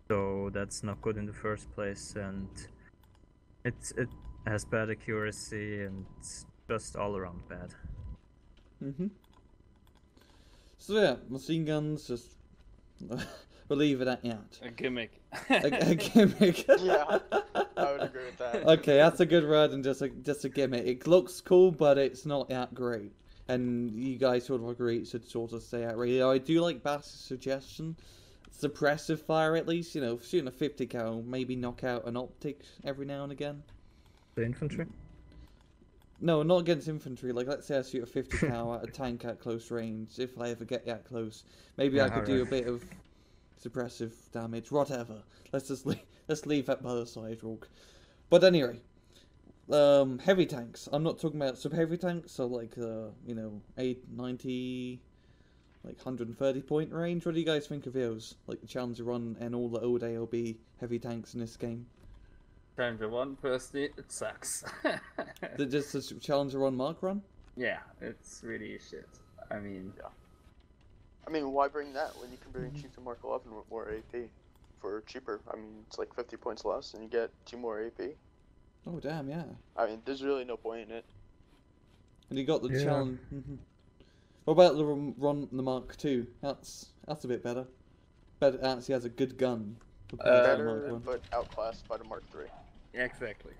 So that's not good in the first place, and it has bad accuracy and it's just all around bad. So yeah, machine guns, just we'll leave it at that. A gimmick. a gimmick. Yeah, I would agree with that. Okay, that's a good word and just a gimmick. It looks cool, but it's not that great. And you guys sort of agree it should sort of stay out right. I do like Bass's suggestion. Suppressive fire at least, shooting a 50 cal, maybe knock out an optic every now and again. The infantry? No, not against infantry. Like, let's say I shoot a 50 cal at a tank at close range, if I ever get that close. Maybe I could do a bit of suppressive damage, whatever. Let's leave that by the side, Rourke. But anyway, heavy tanks. I'm not talking about sub-heavy tanks, so like, 890, like 130 point range. What do you guys think of those? Like the Challenger 1 and all the old ALB heavy tanks in this game. Challenger 1, personally, it sucks. Just the Challenger 1 Mark run? Yeah, it's really shit. I mean... Yeah. I mean, why bring that when you can bring Chieftain Mark 11 with more AP for cheaper? I mean, it's like 50 points less and you get 2 more AP. Oh, damn, yeah. I mean, there's really no point in it. And you got the challenge... What about the Mark II? That's a bit better. But actually has a good gun. Better, but outclassed by the Mark III. Exactly.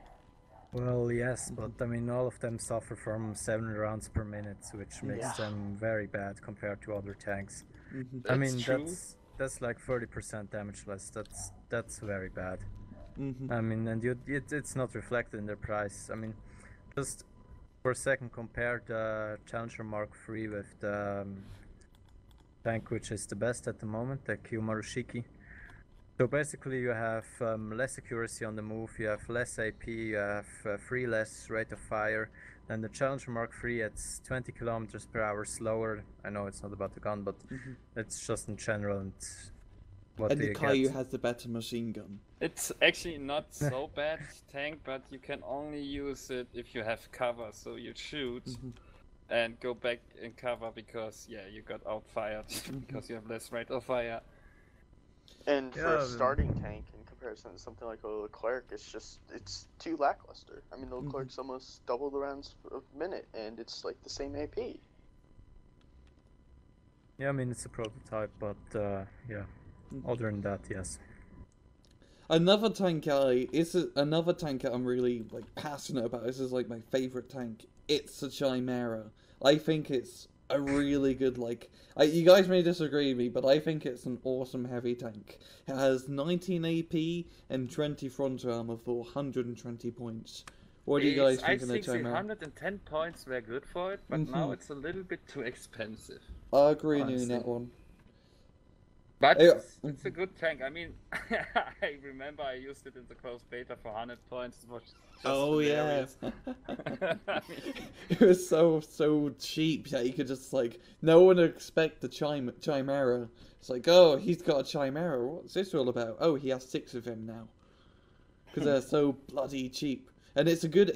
Well, yes, but I mean, all of them suffer from 7 rounds per minute, which makes them very bad compared to other tanks. I mean, that's like 30% damage less. That's very bad. I mean, and it's not reflected in their price. I mean, just for a second, compare the Challenger Mark III with the tank which is the best at the moment, the Kyumarushiki. So basically you have less accuracy on the move, you have less AP, you have 3 less rate of fire, and the Challenger Mark III it's 20 kilometers per hour slower. I know it's not about the gun, but it's just in general. And what and do the you Caillou get? has the better machine gun. It's actually not so bad tank, but you can only use it if you have cover, so you shoot and go back in cover because you got outfired because you have less rate of fire. And for a starting tank in comparison to something like a Leclerc, it's too lackluster. I mean, the Leclerc's almost double the rounds per minute, and it's like the same AP. Yeah, I mean, it's a prototype, but yeah, other than that, yes. Another tank another tank that I'm really like passionate about. This is like my favorite tank. It's a Chimera. I think it's a really good you guys may disagree with me, but I think it's an awesome heavy tank. It has 19 AP and 20 front armor for 120 points. What do you guys think of the Chimera? I think the 110 points were good for it, but now it's a little bit too expensive. I agree with you on that one. But it's a good tank. I mean, I remember I used it in the closed beta for 100 points. It was just hilarious. It was so cheap that you could just no one would expect the Chimera. It's like, oh, he's got a Chimera. What's this all about? Oh, he has 6 of them now. Because they're so bloody cheap. And it's a good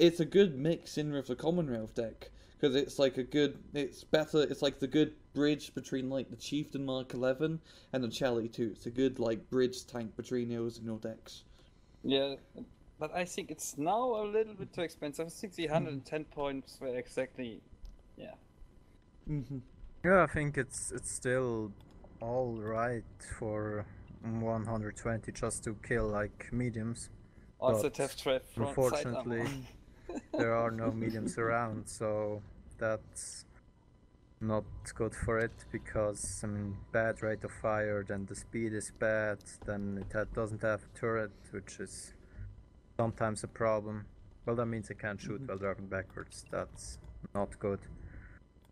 mix in with the Commonwealth deck. Because it's it's like the good bridge between the Chieftain Mark 11 and the Challenger 2. It's a good bridge tank between those in your decks. Yeah, but I think it's now a little bit too expensive. I think the 110 points were exactly, Yeah, I think it's still all right for 120 just to kill mediums. Also, but test trap front unfortunately, there are no mediums around, so that's not good for it because I mean, bad rate of fire, then the speed is bad, then it doesn't have a turret, which is sometimes a problem. Well, that means it can't shoot while driving backwards. That's not good.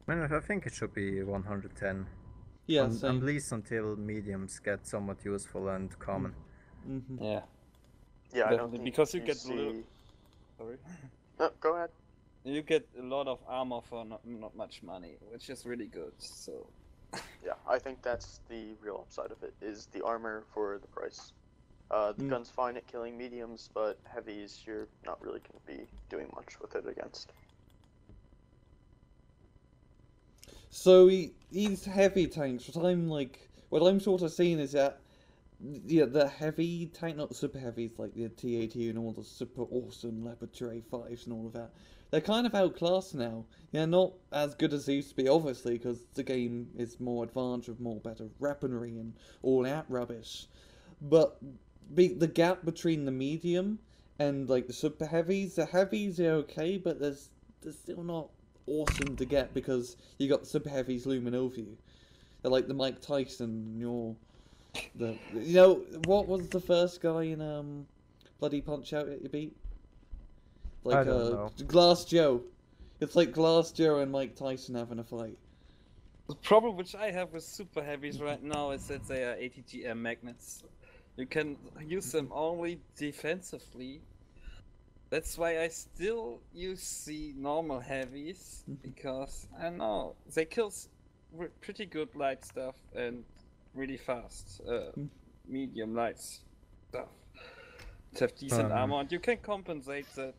I mean, I think it should be 110. Yeah, at least until mediums get somewhat useful and common. Yeah. Yeah, I don't think because you get Sorry. No, go ahead. You get a lot of armor for not much money, which is really good. So. Yeah, I think that's the real upside of it, is the armor for the price. The gun's fine at killing mediums, but heavies you're not really going to be doing much with it against. So these heavy tanks, what I'm sort of seeing is that the heavy tank, not the super heavies like the T-82 and all the super awesome Leopard 2A5s and all of that, they're kind of outclassed now. They're not as good as they used to be, obviously, because the game is more advanced with more better weaponry and all that rubbish. But the gap between the medium and the super heavies, the heavies are okay, but they're still not awesome to get because you got the super heavies looming over you. They're like the Mike Tyson, what was the first guy in bloody Punch Out that you beat? I don't know. Glass Joe. It's like Glass Joe and Mike Tyson having a fight. The problem which I have with super heavies right now is that they are ATGM magnets. You can use them only defensively. That's why I still use the normal heavies, because I don't know, they kill pretty good light stuff and really fast medium light stuff. To have decent armor, and you can compensate the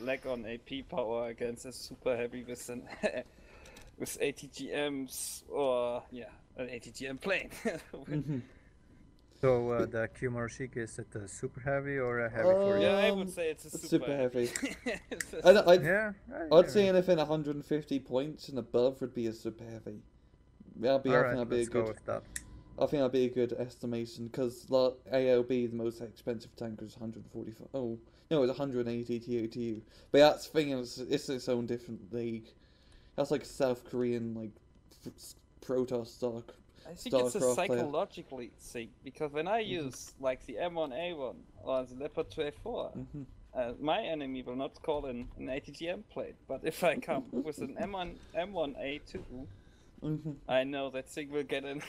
lack on AP power against a super heavy with an with ATGMs or an ATGM plane. So the Kyumaroshiki, is it a super heavy or a heavy for you? Yeah, I would say it's a super heavy. Yeah, I'd say anything 150 points and above would be a super heavy. I think that'd be a good. Go with that. I think that'd be a good estimation because AOB, the most expensive tank, is 145. Oh no, it's 180 TOTU. But that's the thing, it's its own different league. That's like South Korean like Protoss Stark. I think it's a psychologically thing, because when I use like the M1A1 or the Leopard 2A4, my enemy will not call in an ATGM plate, but if I come with an M1A2, I know that thing will get in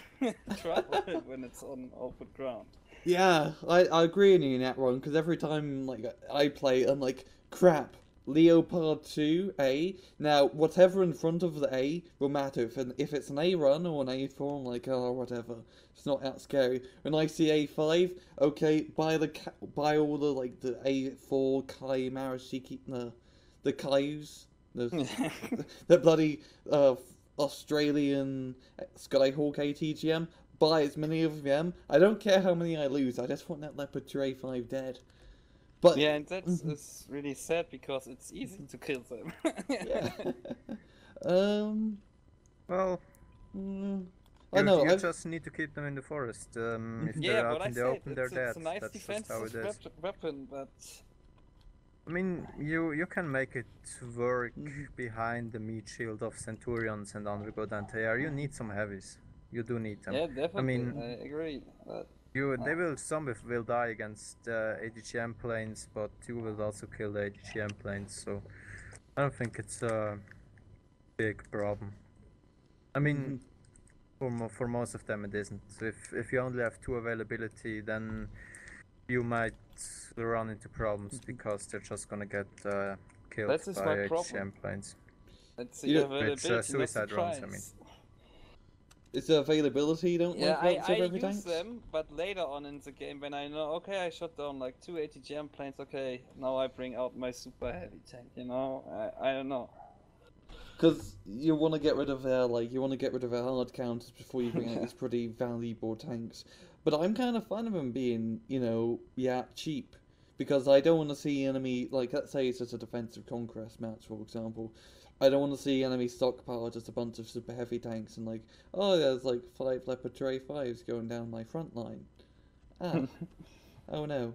trouble when it's on open ground. Yeah, I agree with you in that one, because every time like I play, I'm like, crap, Leopard 2A. Now, whatever in front of the A will matter. If it's an A run or an A4, I'm like, oh, whatever. It's not that scary. When I see A5, okay, buy all the like the A4 Kai Marashiki, the Kaius, the bloody Australian Skyhawk ATGM. Buy as many of them. I don't care how many I lose. I just want that Leopard 2A5 dead. But yeah, and that's it's really sad because it's easy to kill them. Yeah. Well, I know. You just need to keep them in the forest. If they're out in the open, they're dead. It's a nice That's just defensive how it is. weapon, but I mean, you can make it work behind the meat shield of Centurions and Undergod anti-air. You need some heavies. You do need them. yeah, definitely. I mean, I agree. But some will die against AGGM planes, but you will also kill the AGGM planes. So I don't think it's a big problem. I mean, for most of them it isn't. So if you only have 2 availability, then you might run into problems because they're just gonna get killed That is by my AGGM problem. planes. it's the availability, It's suicide not the runs, I price. It's the availability you don't Yeah, like I every use tank? them, but later on in the game when I know, okay, I shot down like 2 ATGM planes, okay, now I bring out my super heavy tank, you know? I don't know. Because you want to get rid of their hard counters before you bring out these pretty valuable tanks. But I'm kind of fond of them being, cheap. Because I don't want to see enemy, like, let's say it's just a defensive conquest match, for example. I don't want to see enemy stockpile just a bunch of super heavy tanks and like, oh, there's like 5 Leopard 2A5s going down my front line. Ah. Oh no.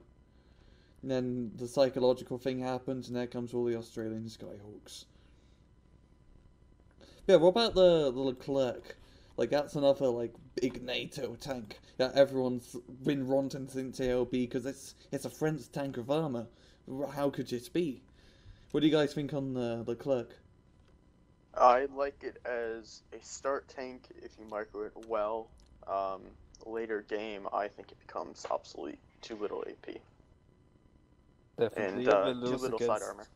And then the psychological thing happens and there comes all the Australian Skyhawks. Yeah, what about the Leclerc? Like, that's another, like, big NATO tank that everyone's been wanting since AOB because it's a French tank of armor. How could it be? What do you guys think on the Leclerc? I like it as a start tank if you micro it well. Later game, I think it becomes obsolete. Too little AP. Definitely. And too little side armor.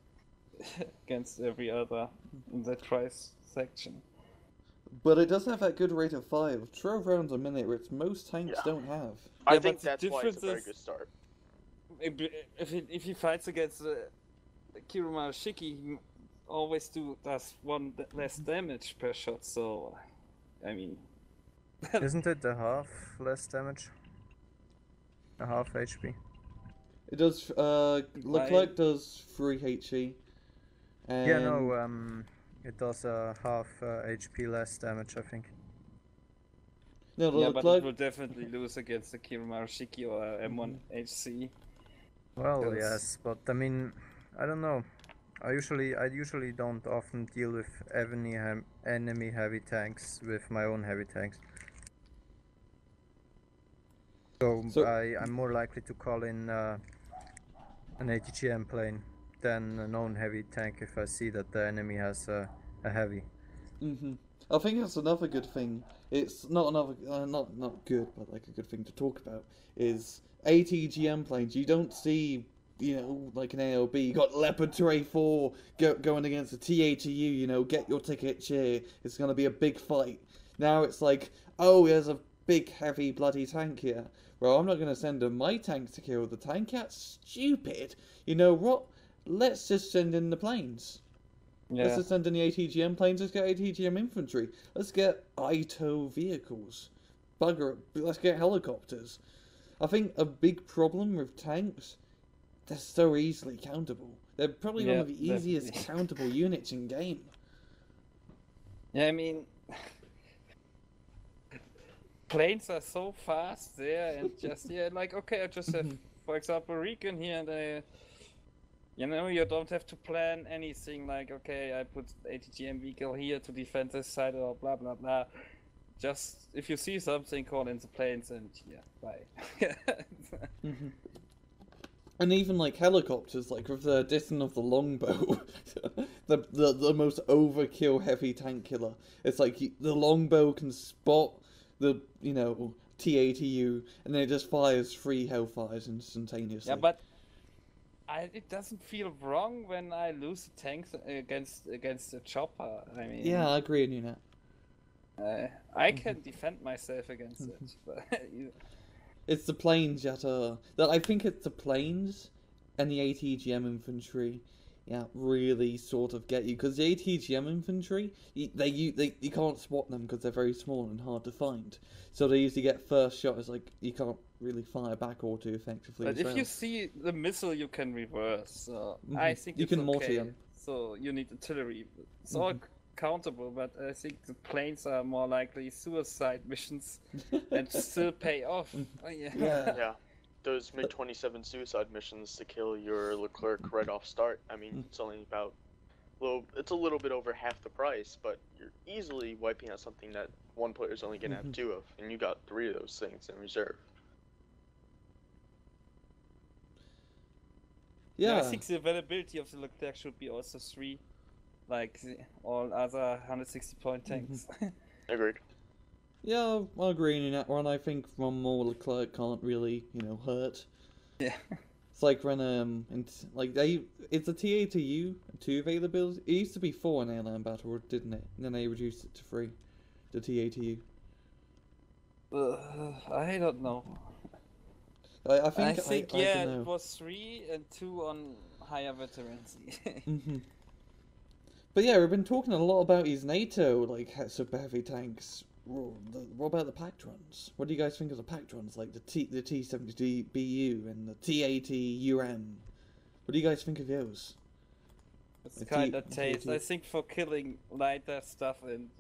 Against every other in that price section. But it does have that good rate of fire of 12 rounds a minute, which most tanks Yeah. don't have. I Yeah, think but the that's why it's a very difference good start. If he fights against Kiruma Shiki, he always does 1 less damage per shot, so I mean... Isn't it a half less damage? A half HP? It does, Leclerc does 3 HE. And Yeah, no, it does a half HP less damage, I think. No, the yeah, but Leclerc... it will definitely lose against the Kiruma Shiki or M1 HC. Well, Yes. yes, but I mean, I don't know. I usually don't often deal with enemy heavy tanks with my own heavy tanks. So I'm more likely to call in an ATGM plane than a known heavy tank if I see that the enemy has a heavy. I think that's another good thing. It's not another, not good, but like a good thing to talk about is ATGM planes. You don't see, like an AOB. You got Leopard 2A4 going against a TATU. Get your ticket, cheer. It's gonna be a big fight. Now it's like, oh, there's a big, heavy, bloody tank here. Well, I'm not gonna send my tank to kill the tank. That's stupid. You know what? Let's just send in the planes. Yeah. Let's just send in the ATGM planes. Let's get ATGM infantry. Let's get ITO vehicles. Let's get helicopters. I think a big problem with tanks, they're so easily countable. They're probably one of the easiest countable units in game. Yeah, I mean, planes are so fast there, and just like okay, I just have, for example, Recon here, and you don't have to plan anything like, okay, I put ATGM vehicle here to defend this side or blah blah blah. Just if you see something, call in the planes and bye. And even like helicopters, like with the addition of the longbow, the most overkill heavy tank killer. It's like the longbow can spot the TATU, and then it just fires 3 hellfires instantaneously. Yeah, but it doesn't feel wrong when I lose a tank against a chopper. I mean, yeah, I agree with you now. I can defend myself against it. But It's the planes that I think it's the planes and the ATGM infantry, really sort of get you, because the ATGM infantry, you can't spot them because they're very small and hard to find. So they usually get first shot as like you can't really fire back or too effectively. But as if well. you see the missile, you can reverse. So I think you it's can okay. mortar them. So you need artillery. It's all countable, but I think the planes are more likely suicide missions and still pay off. Oh, yeah. Yeah, those mid-27 suicide missions to kill your Leclerc right off start. I mean, it's only about it's a little bit over half the price, but you're easily wiping out something that one player's only gonna have 2 of, and you got 3 of those things in reserve. Yeah, I think the availability of the Leclerc should be also 3, like all other 160-point tanks. Agreed. Yeah, I agree in that one. I think one more Leclerc can't really, hurt. Yeah. It's like when it's a TATU 2 availability. It used to be 4 in Airline Battle, didn't it? And then they reduced it to 3. The TATU. I don't know. I think it was 3 and 2 on higher veterans. But yeah, we've been talking a lot about these NATO super heavy tanks. What about the packed ones? What do you guys think of the packed ones, like the T-70BU and the T-80UM? What do you guys think of those? It's kind of taste. I think for killing lighter stuff and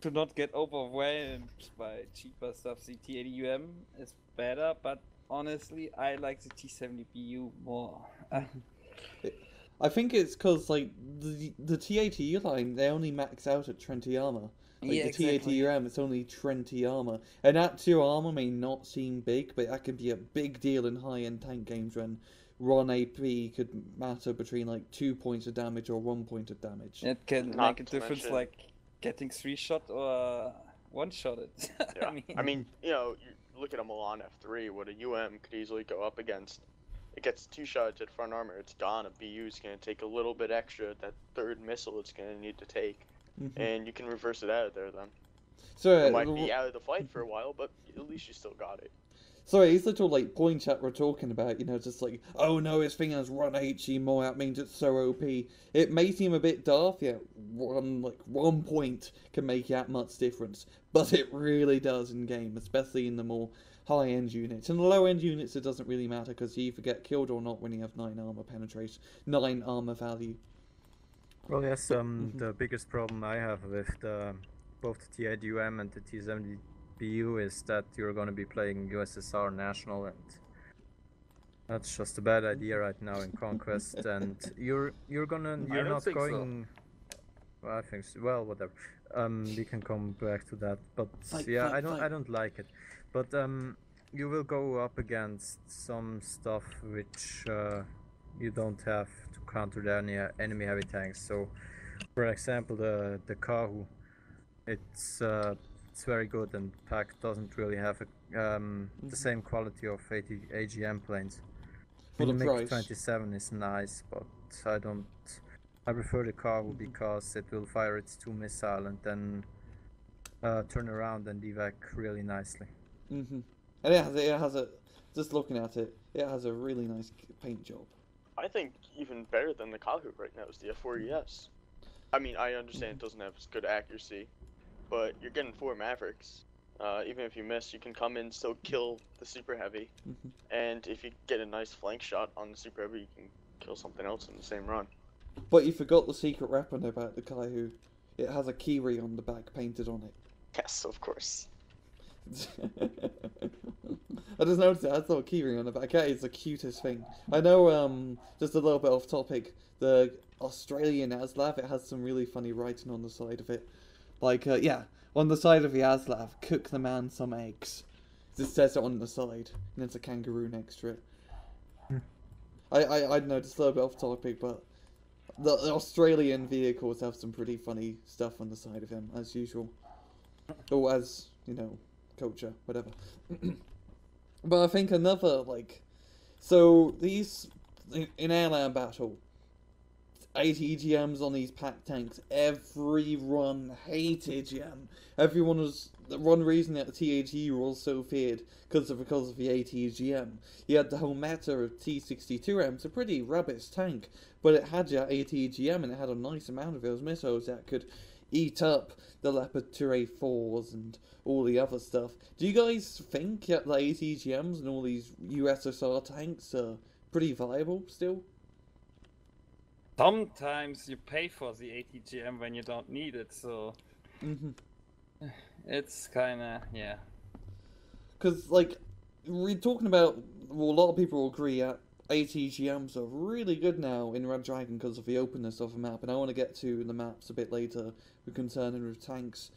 to not get overwhelmed by cheaper stuff, the T-80UM is better. But honestly, I like the T-70BU more. I think it's because the T-80U line, they only max out at 20 armor. The T-80UM, it's only 20 armor, and that 2 armor may not seem big, but that can be a big deal in high-end tank games when 1 AP could matter between 2 points of damage or 1 point of damage. It can make a difference, like getting 3-shot or 1-shotted. Yeah. I mean, you look at a Milan F3, what a UM could easily go up against. It gets 2 shots at front armor, it's gone. A BU is going to take a little bit extra, that 3rd missile it's going to need to take. And you can reverse it out of there then. So it might be out of the fight for a while, but at least you still got it. Sorry, these little points that we're talking about, just oh no, this thing has 1 HE more, that means it's so OP. It may seem a bit daft, one point can make that much difference, but it really does in game, especially in the more high-end units. In the low-end units, it doesn't really matter because you either get killed or not when you have 9 armor penetration, 9 armor value. Well, yes, the biggest problem I have with both the T-80UM and the T-70BU is that you're going to be playing USSR National, and that's just a bad idea right now in Conquest. And you're not going. So. Well, I think so. Well, whatever. We can come back to that, but I don't like it. But you will go up against some stuff which you don't have to counter the enemy heavy tanks. So For example, the Kahu, it's very good, and pack doesn't really have the same quality of AGM planes. For the MiG price. 27 is nice, but I don't. I prefer the Kahu because it will fire its 2 missile and then turn around and evac really nicely. And it has a. Just looking at it, it has a really nice paint job. I think even better than the Kahu right now is the F4ES. I mean, I understand it doesn't have as good accuracy, but you're getting 4 Mavericks. Even if you miss, you can come in, still kill the Super Heavy, and if you get a nice flank shot on the Super Heavy, you can kill something else in the same run. But you forgot the secret weapon about the Kaihu. It has a keyring on the back painted on it. Yes, of course. I just noticed it has a little keyring on the back. Yeah, it's the cutest thing. I know, just a little bit off topic, the Australian ASLAV, it has some really funny writing on the side of it. Like, yeah, on the side of the ASLAV, cook the man some eggs. It says it on the side, and there's a kangaroo next to it. I know, just a little bit off topic, but the Australian vehicles have some pretty funny stuff on the side of them, as usual. Or as, you know, culture, whatever. But I think another, like... So, these... In airland battle, 8 EGMs on these pack tanks, everyone hated them. Everyone was... The one reason that the THE was so feared, because of the 8 EGM. You had the whole meta of T-62M, it's a pretty rubbish tank, but it had your 8 EGM and it had a nice amount of those missiles that could eat up the Leopard 2A4s and all the other stuff. Do you guys think that the 8 EGMs and all these USSR tanks are pretty viable still? Sometimes you pay for the ATGM when you don't need it, so it's kind of, yeah. Because, like, we're talking about, well, a lot of people agree that 8 EGMs are really good now in Red Dragon because of the openness of the map, and I want to get to the maps a bit later concerning with tanks.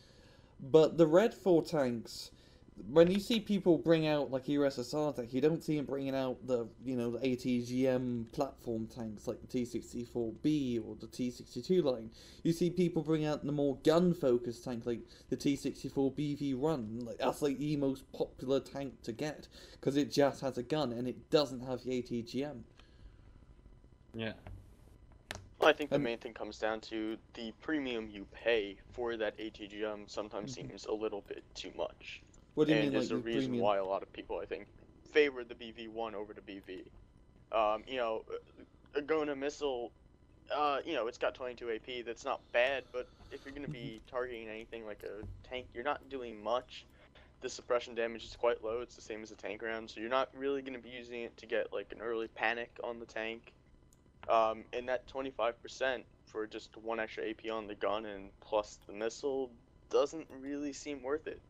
But the Red 4 tanks, when you see people bring out like USSR tank, you don't see them bringing out the, you know, the 8 EGM platform tanks like the T-64B or the T-62 line. You see people bring out the more gun-focused tank like the T-64BV1. Like, that's like the most popular tank to get because it just has a gun and it doesn't have the 8 EGM. Yeah. Well, I think the main thing comes down to the premium you pay for that ATGM sometimes seems a little bit too much. What do you and mean, there's like, a reason premium? why a lot of people, I think, favor the BV1 over the BV. You know, a Gona missile, you know, it's got 22 AP, that's not bad, but if you're going to be targeting anything like a tank, you're not doing much. The suppression damage is quite low, it's the same as a tank round, so you're not really going to be using it to get like an early panic on the tank. And that 25% for just 1 extra AP on the gun and plus the missile doesn't really seem worth it.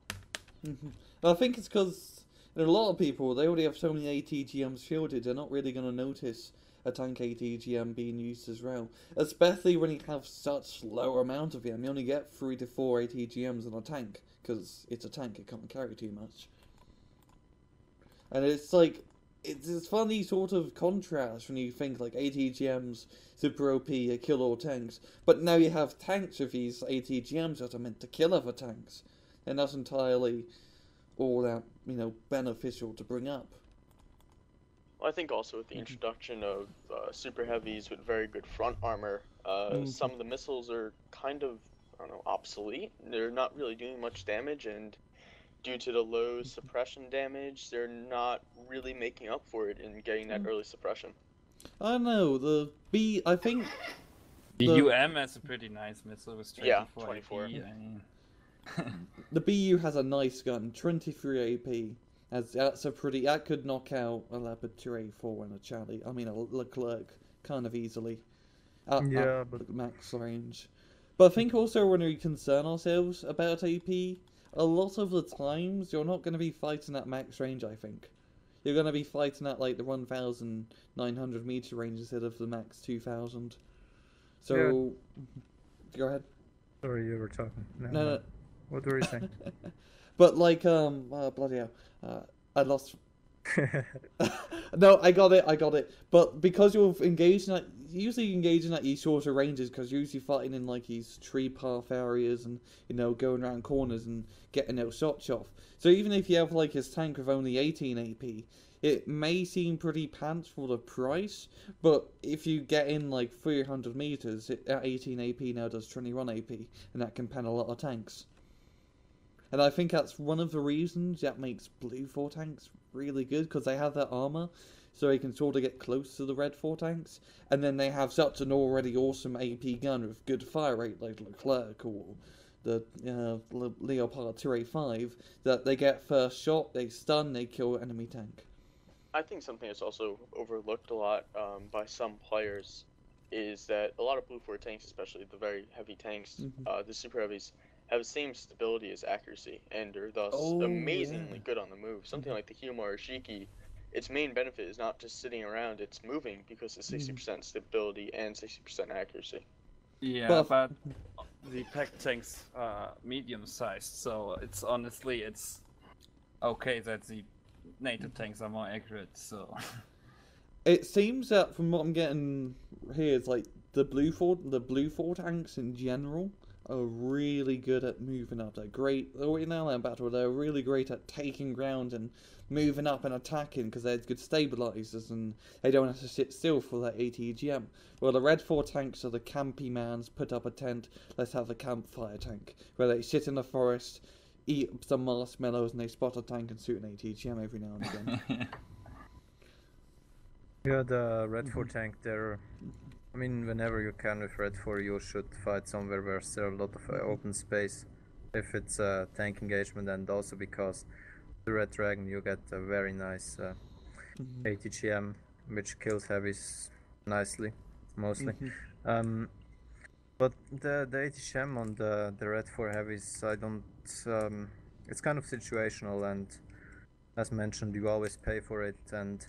I think it's because a lot of people, they already have so many ATGMs fielded, they're not really going to notice a tank ATGM being used as well. Especially when you have such low amount of them. You only get 3 to 4 ATGMs on a tank, because it's a tank, it can't carry too much. And it's like, it's this funny sort of contrast when you think like ATGMs, super OP, kill all tanks. But now you have tanks with these ATGMs that are meant to kill other tanks. And that's entirely all that, you know, beneficial to bring up. Well, I think also with the introduction of super heavies with very good front armor, some of the missiles are kind of, I don't know, obsolete. They're not really doing much damage, and due to the low suppression damage, they're not really making up for it in getting that early suppression. I don't know, I think... The UM has a pretty nice missile with 24 Yeah, AP, 24. I mean... The BU has a nice gun, 23 AP. That's a pretty... That could knock out a Leopard 2A4 and a Charlie. I mean, a Leclerc, kind of easily. At max range. But I think also when we concern ourselves about AP, a lot of the times you're not going to be fighting at max range, I think. You're going to be fighting at like the 1,900 meter range instead of the max 2,000. So, go ahead. Sorry, you were talking. No. What were you saying? But like, bloody hell, I lost. No, I got it. But because you're engaged in that, usually engaging at these shorter ranges because you're usually fighting in like these tree path areas and going around corners and getting those shots off. So even if you have like his tank with only 18 AP, it may seem pretty pants for the price, but if you get in like 300 meters, at 18 AP now does 21 AP, and that can pen a lot of tanks. And I think that's one of the reasons that makes blue 4 tanks really good, because they have that armor, so they can sort of get close to the red 4 tanks, and then they have such an already awesome AP gun with good fire rate like Leclerc or the Leopard 2A5, that they get first shot, they stun, they kill enemy tank. I think something that's also overlooked a lot by some players is that a lot of blue 4 tanks, especially the very heavy tanks, the super heavies, have the same stability as accuracy, and are thus amazingly good on the move. Something like the Hyoma or Shiki, its main benefit is not just sitting around, it's moving because of 60% stability and 60% accuracy. Yeah, but the pack tanks are medium-sized, so it's okay that the native tanks are more accurate, so... It seems that from what I'm getting here, it's like the blue 4 tanks in general are really good at moving up. They're great. In Outland Battle, they're really great at taking ground and moving up and attacking because they're good stabilizers and they don't have to sit still for that ATGM. Well, the red 4 tanks are the campy mans, put up a tent, let's have a campfire tank, where they sit in the forest, eat some marshmallows, and they spot a tank and shoot an ATGM every now and again. Yeah, the red 4 tank there. I mean, whenever you can with red 4, you should fight somewhere where there's a lot of open space, if it's a tank engagement, and also because the red dragon you get a very nice ATGM, which kills heavies nicely, mostly. But the ATGM on the red 4 heavies, I don't. It's kind of situational, and as mentioned, you always pay for it, and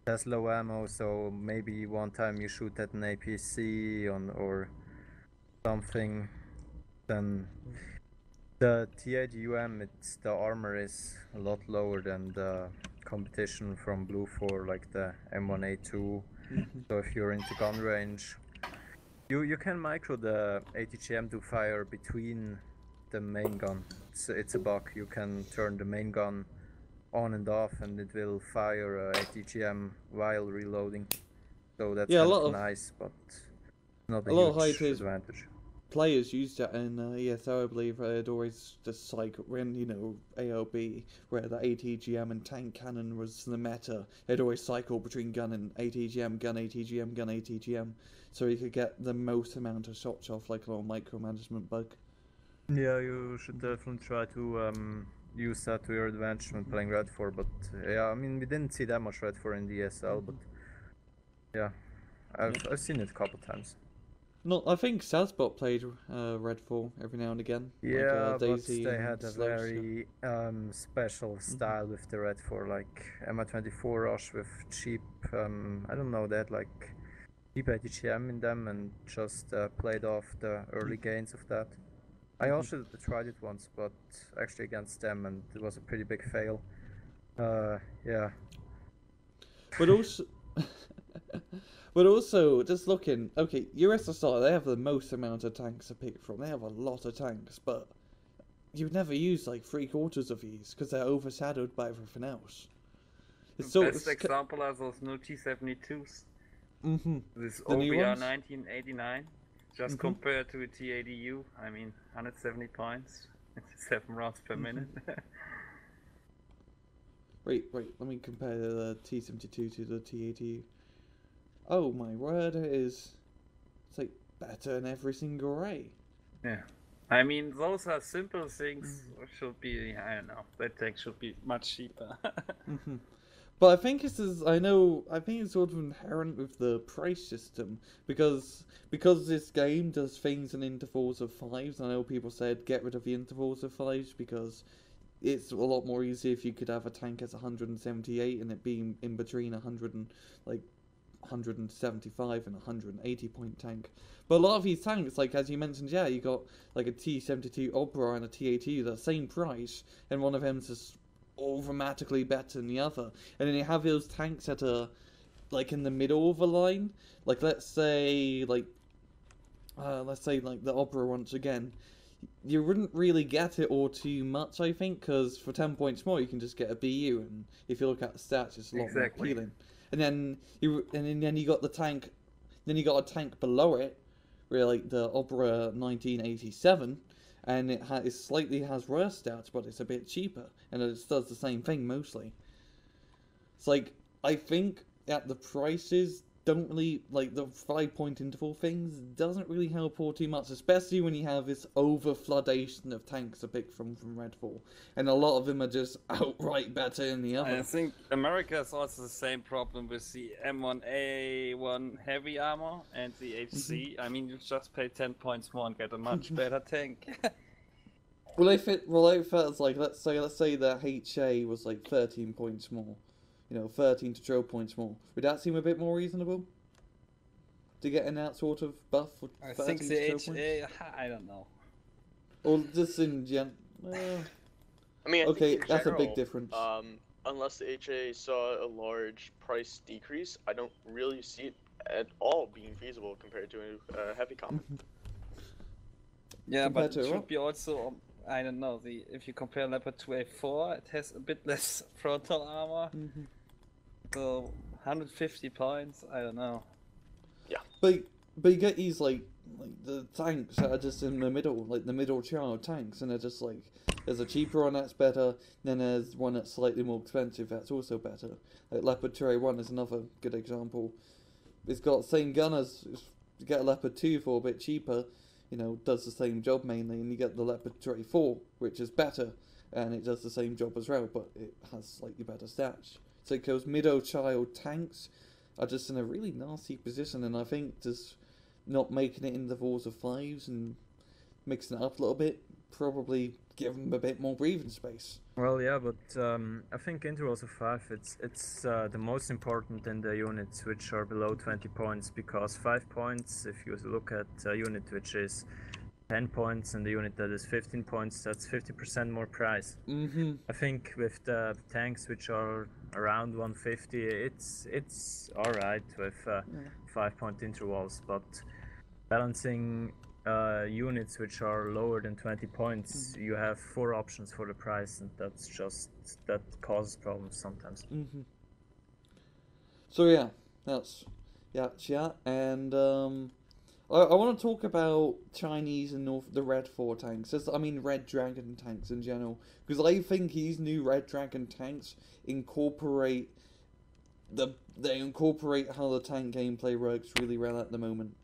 has low ammo, so maybe one time you shoot at an APC or something, then the TADUM, the armor is a lot lower than the competition from blue 4, like the M1A2. So if you're into gun range, you can micro the ATGM to fire between the main gun. It's a bug. You can turn the main gun on and off, and it will fire ATGM while reloading. So that's kind of nice, but not a huge advantage. Players used that in ESO, I believe. They'd always just cycle when AOB, where the ATGM and tank cannon was the meta. They'd always cycle between gun and ATGM, gun ATGM, gun ATGM, so you could get the most amount of shots off, like a little micromanagement bug. Yeah, you should definitely try to use that to your advantage when playing Red 4, but yeah, I mean, we didn't see that much Red 4 in the ESL, but yeah, I've seen it a couple times. No, I think Southbot played Red 4 every now and again. Yeah, like, but they had a very special style with the Red 4, like MA24 Rush with cheap, I don't know, they had like cheap ATGM in them and just played off the early gains of that. I also tried it once, but actually against them, and it was a pretty big fail. Yeah. But also, but also, just looking, okay, USSR, they have the most amount of tanks to pick from. They have a lot of tanks, but you would never use like 3/4 of these because they're overshadowed by everything else. The best example are those new T-72s. This OBR 1989. Just compared to a TADU, I mean, 170 points, 7 rounds per minute. Wait, let me compare the T-72 to the TADU. Oh my word, it's like better in every single way. Yeah, I mean, those are simple things, should be, I don't know, that tank should be much cheaper. But I think I think it's sort of inherent with the price system, because this game does things in intervals of 5s. I know people said get rid of the intervals of 5s because it's a lot more easy if you could have a tank as 178 and it being in between 175 and 180 point tank. But a lot of these tanks, like as you mentioned, yeah, you got like a T-72 Opera and a T-AT, the same price, and one of them's just automatically better than the other, and then you have those tanks that are like in the middle of a line. Like let's say like the Opera once again. You wouldn't really get it all too much, I think, because for 10 points more you can just get a BU, and if you look at the stats, it's a lot more appealing. And then you got the tank, then you got a tank below it, where like the Opera 1987, and it slightly has worse stats, but it's a bit cheaper, and it does the same thing mostly. It's like, I think at the prices don't really, like, the 5-point interval things doesn't really help all too much, especially when you have this over-floodation of tanks to pick from Redfall, and a lot of them are just outright better than the other. I think America has also the same problem with the M1A1 heavy armor and the HC. I mean, you just pay 10 points more and get a much better tank. Well, if it was like, let's say the HA was like 13 points more, 13 to 12 points more. Would that seem a bit more reasonable? To get in that sort of buff? I think the HA, I don't know. Or just in I mean, okay, think that's general, a big difference. Unless the HA saw a large price decrease, I don't really see it at all being feasible compared to a heavy combat. Yeah, but it should be also, I don't know, if you compare Leopard to A4, it has a bit less frontal armor. So 150 points, I don't know. Yeah. But you get these like the tanks that are just in the middle, like the middle child tanks, and they're just like, there's a cheaper one that's better, then there's one that's slightly more expensive that's also better. Like Leopard 2A1 is another good example. It's got the same gun as, you get a Leopard 2 for a bit cheaper, does the same job mainly, and you get the Leopard 2A4, which is better, and it does the same job as well, but it has slightly better stats. So those middle child tanks are just in a really nasty position, and I think just not making it in the 4s or 5s and mixing it up a little bit probably give them a bit more breathing space. Well, yeah, but I think intervals of 5, it's the most important in the units which are below 20 points, because 5 points, if you look at a unit which is 10 points and the unit that is 15 points, that's 50% more price. I think with the tanks which are around 150, it's alright with 5-point intervals, but balancing units which are lower than 20 points, you have 4 options for the price, and that causes problems sometimes. So yeah, that's and I want to talk about Chinese and the Red 4 tanks. Red Dragon tanks in general, because I think these new Red Dragon tanks incorporate how the tank gameplay works really well at the moment.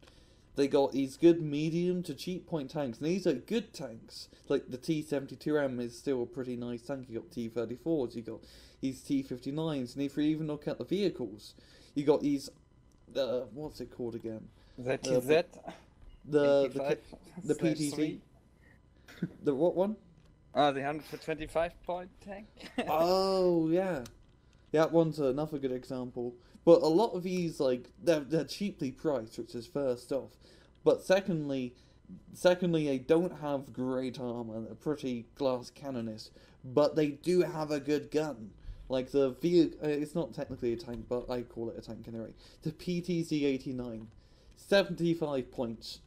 They got these good medium to cheap point tanks, and these are good tanks. Like the T-72M is still a pretty nice tank. You got T-34s, you got these T-59s, and if you even look at the vehicles, you got these, what's it called again? ZTZ? The PTZ? The what one? Oh, the 125-point tank? Oh, yeah. That one's another good example. But a lot of these, like, they're cheaply priced, which is first off. But secondly, they don't have great armor. They're pretty glass cannonists. But they do have a good gun. Like the it's not technically a tank, but I call it a tank anyway. The PTZ-89, 75 points,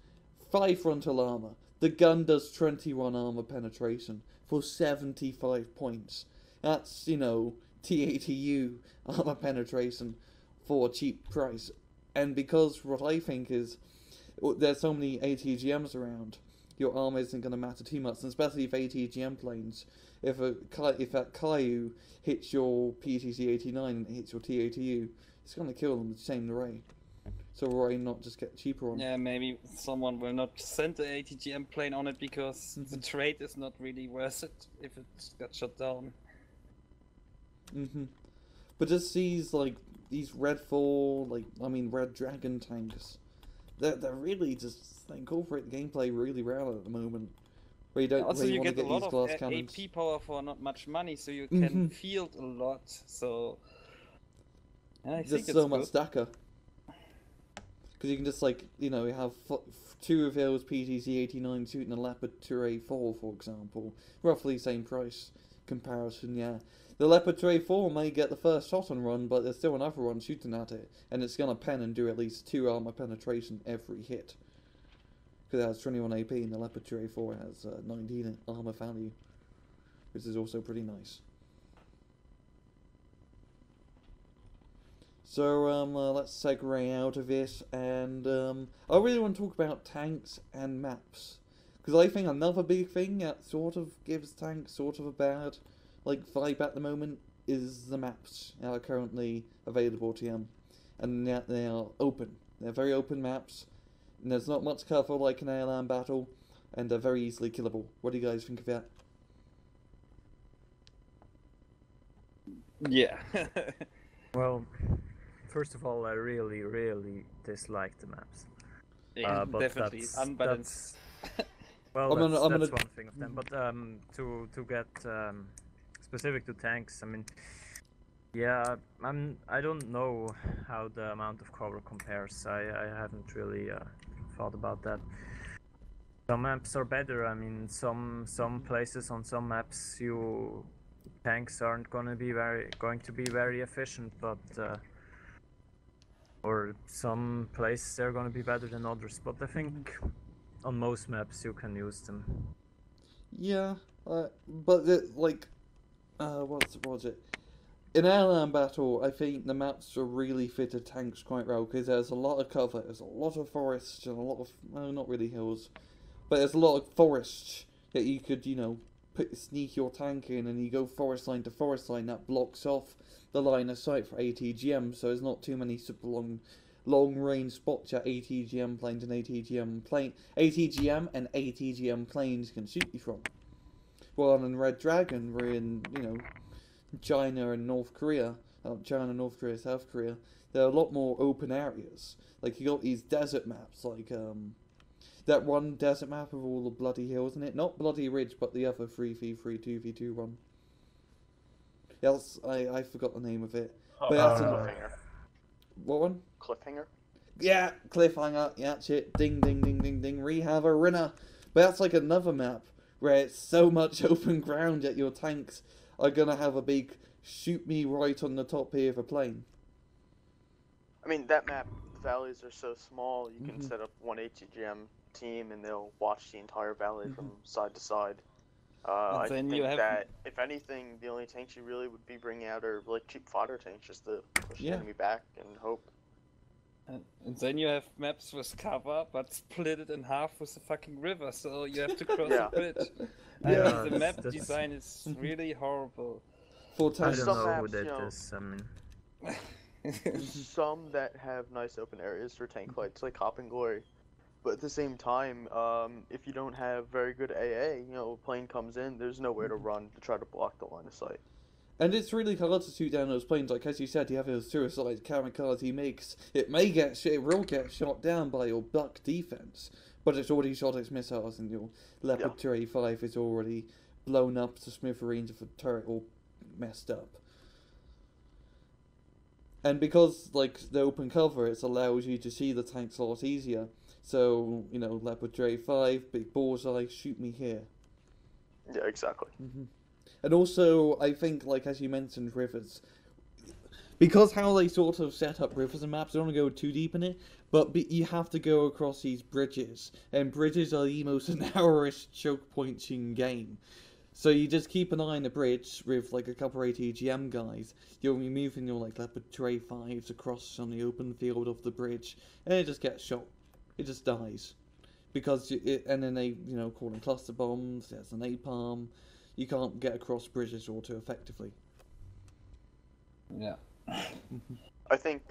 5 frontal armor. The gun does 21 armor penetration for 75 points. That's, TATU armor penetration for a cheap price. And because what I think is, there's so many ATGMs around, your armor isn't going to matter too much, and especially if ATGM planes, if that Caillou hits your PTZ-89 and it hits your TATU, it's going to kill them the same way. So why not just get cheaper on? Yeah, maybe someone will not send the ATGM plane on it because the trade is not really worth it if it got shut down. But just these Red 4, Red Dragon tanks, they're really just, they incorporate the gameplay really well at the moment. Where you don't also, really you want to get get a lot these of glass cannons. AP power for not much money, so you can field a lot. So I think it's so much good. stacker. Because you can just you have 2 of those PTZ-89 shooting a Leopard 2A4, for example. Roughly same price comparison, yeah. The Leopard 4 may get the first shot on run, but there's still another one shooting at it, and it's gonna pen and do at least 2 armor penetration every hit. Because it has 21 AP, and the Leopard 4 has 19 armor value, which is also pretty nice. So let's segue out of it, and I really want to talk about tanks and maps, because I think another big thing that sort of gives tanks sort of a bad vibe at the moment is the maps that are currently available to them, and that they are open. They're very open maps, and there's not much cover like an airline battle, and they're very easily killable. What do you guys think of that? Yeah. Well, first of all, I really dislike the maps. Yeah, but definitely that's unbalanced. Well, that's one thing of them. But to get specific to tanks, I mean, yeah, I don't know how the amount of cover compares. I haven't really thought about that. Some maps are better. I mean, some places on some maps tanks aren't going to be very efficient, but or some places they're going to be better than others. But I think on most maps you can use them. Yeah, but what was it? In airline battle, I think the maps are really fitted tanks quite well, because there's a lot of cover, there's a lot of forests, and a lot of, well, not really hills, but there's a lot of forests that you could, sneak your tank in, and you go forest line to forest line. That blocks off the line of sight for ATGM, so there's not too many super long range spots that ATGM planes and ATGM and ATGM planes can shoot you from. Well, on Red Dragon, we're in, China and North Korea, South Korea, there are a lot more open areas. Like, you got these desert maps, like, that one desert map with all the bloody hills in it. Not Bloody Ridge, but the other 3v3, 2v2 one. Else, I forgot the name of it. But that's Cliffhanger. What one? Cliffhanger? Yeah, Cliffhanger, yeah, shit. Ding, ding, ding, ding, ding. We have a winner. But that's like another map where it's so much open ground that your tanks are gonna have a big shoot me right on the top here of a plane. I mean, that map, the valleys are so small, you can set up one ATGM team and they'll watch the entire valley from side to side. I think that, if anything, the only tanks you really would be bringing out are like cheap fodder tanks, just to push the enemy back and hope. And then you have maps with cover, but split it in half with a fucking river, so you have to cross a bridge. Yeah. The map design is really horrible. I don't know who that is. I mean, some that have nice open areas for tank fights, like Hop and Glory. But at the same time, if you don't have very good AA, plane comes in, there's nowhere to run to try to block the line of sight. And it's really hard to shoot down those planes. Like, as you said, you have those suicide kamikaze makes. It will get shot down by your buck defense, but it's already shot its missiles, and your Leopard 5 is already blown up to smithereens if the turret all messed up. And because, the open cover, it allows you to see the tanks a lot easier. So, Leopard 5, big bullseye, shoot me here. Yeah, exactly. And also, I think, as you mentioned, rivers. Because how they sort of set up rivers and maps, I don't want to go too deep in it, but you have to go across these bridges. And bridges are the most narrowest choke points in game. So you just keep an eye on the bridge with, a couple ATGM guys. You'll be moving your, Leopard 5s across on the open field of the bridge, and it just gets shot. It just dies. And then they, call them cluster bombs, there's an napalm. You can't get across bridges all too effectively. Yeah. I think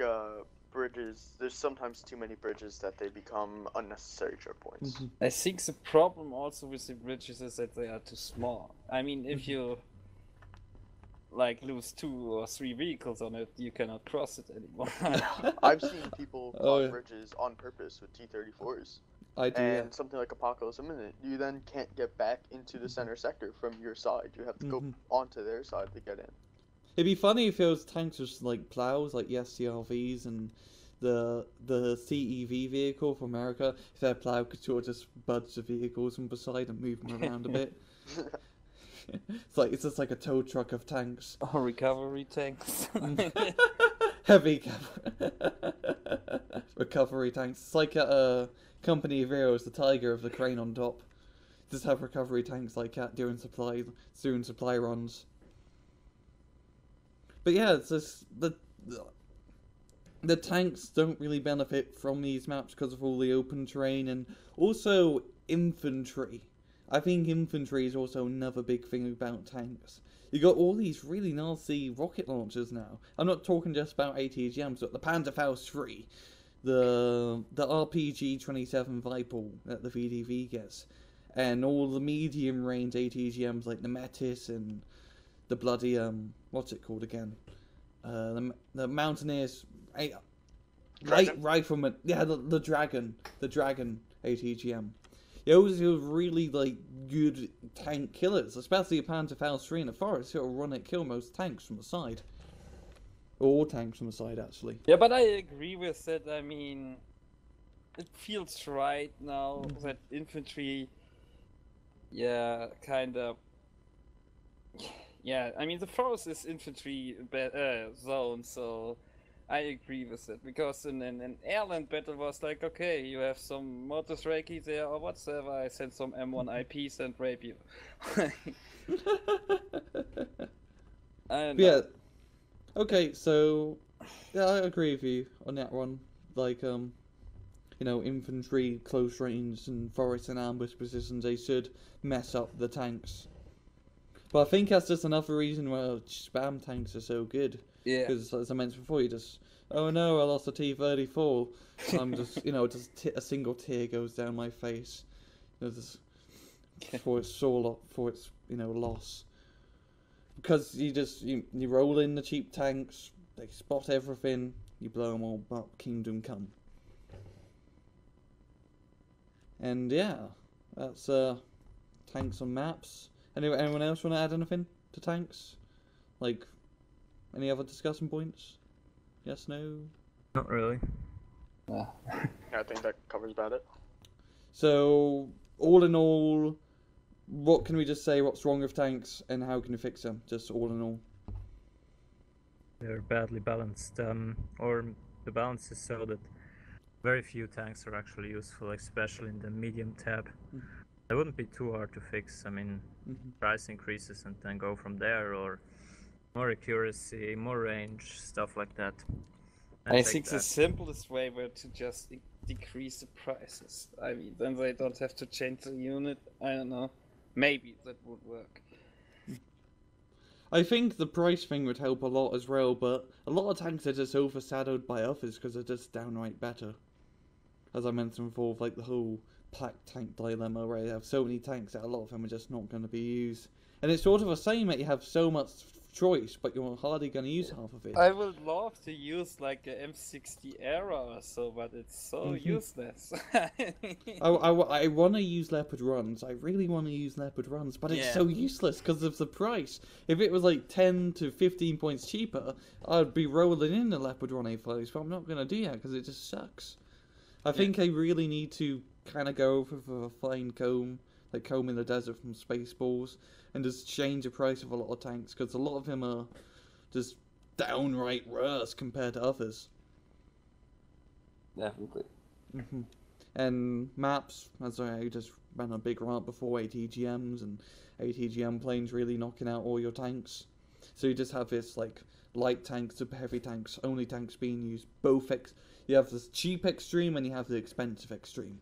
bridges, there's sometimes too many bridges that they become unnecessary choke points. I think the problem also with the bridges is that they are too small. I mean, if you lose 2 or 3 vehicles on it, you cannot cross it anymore. I've seen people block bridges on purpose with T-34s. I do, and something like Apocalypse Imminent, you then can't get back into the center sector from your side. You have to go onto their side to get in. It'd be funny if those tanks were plows, like the SCRVs and the CEV vehicle for America. If their plow could sort of just budge the vehicles from beside and move them around a bit. It's just like a tow truck of tanks. Oh, recovery tanks. Heavy recovery tanks. It's like a Company of Heroes, the tiger of the crane on top. Just have recovery tanks like that doing supply runs. But yeah, it's just the tanks don't really benefit from these maps because of all the open terrain, and also infantry. I think infantry is also another big thing about tanks. You got all these really nasty rocket launchers now. I'm not talking just about ATGMs, but the Panzerfaust 3, the RPG-27 Viper that the VDV gets, and all the medium range ATGMs like the Metis and the bloody what's it called again? The Mountaineers, light rifleman. Yeah, the Dragon ATGM. Those are really good tank killers, especially a Panzerfaust 3 in the forest. It'll run and kill most tanks from the side. Or all tanks from the side, actually. Yeah, but I agree with that. I mean, it feels right now that infantry, kind of. Yeah, I mean, the forest is infantry zone, so I agree with it. Because in an airland battle was like, okay, you have some Mortis Reiki there or whatsoever, I send some M1 IPs and rape you. Yeah. Okay, so yeah, I agree with you on that one. Infantry, close range, and forest and ambush positions, they should mess up the tanks. But I think that's just another reason why spam tanks are so good. Yeah. Because as I mentioned before, you just, oh no, I lost a T-34. I'm just, a single tear goes down my face. For its loss. Because you roll in the cheap tanks, they spot everything, you blow them all up, kingdom come. And yeah, that's tanks on maps. Anyway, anyone else want to add anything to tanks? Like, any other discussion points? Yes, no? Not really. Yeah, I think that covers about it. So, all in all, what can we just say what's wrong with tanks and how can you fix them? Just all in all. They're badly balanced, or the balance is so that very few tanks are actually useful, especially in the medium tab. It wouldn't be too hard to fix. I mean, price increases and then go from there, or more accuracy, more range, stuff like that. I think the simplest way were to just decrease the prices. I mean, then they don't have to change the unit. I don't know. Maybe that would work. I think the price thing would help a lot as well, but a lot of tanks are just overshadowed by others because they're just downright better. As I mentioned before, like the whole pack tank dilemma where you have so many tanks that a lot of them are just not going to be used. And it's sort of a shame that you have so much choice, but you're hardly going to use half of it. I would love to use like a M60 Era or so, but it's so useless. I want to use Leopard Runs. I really want to use Leopard Runs, but it's so useless because of the price. If it was like 10 to 15 points cheaper, I'd be rolling in the Leopard Run A-Flows, but I'm not going to do that because it just sucks. I think I really need to kind of go over for a fine comb, like Comb in the Desert from Spaceballs, and just change the price of a lot of tanks, because a lot of them are just downright worse compared to others. Definitely. And maps, as I just ran a big rant before, ATGMs and ATGM planes really knocking out all your tanks. So you just have this like light tanks, super heavy tanks, only tanks being used. You have this cheap extreme and you have the expensive extreme.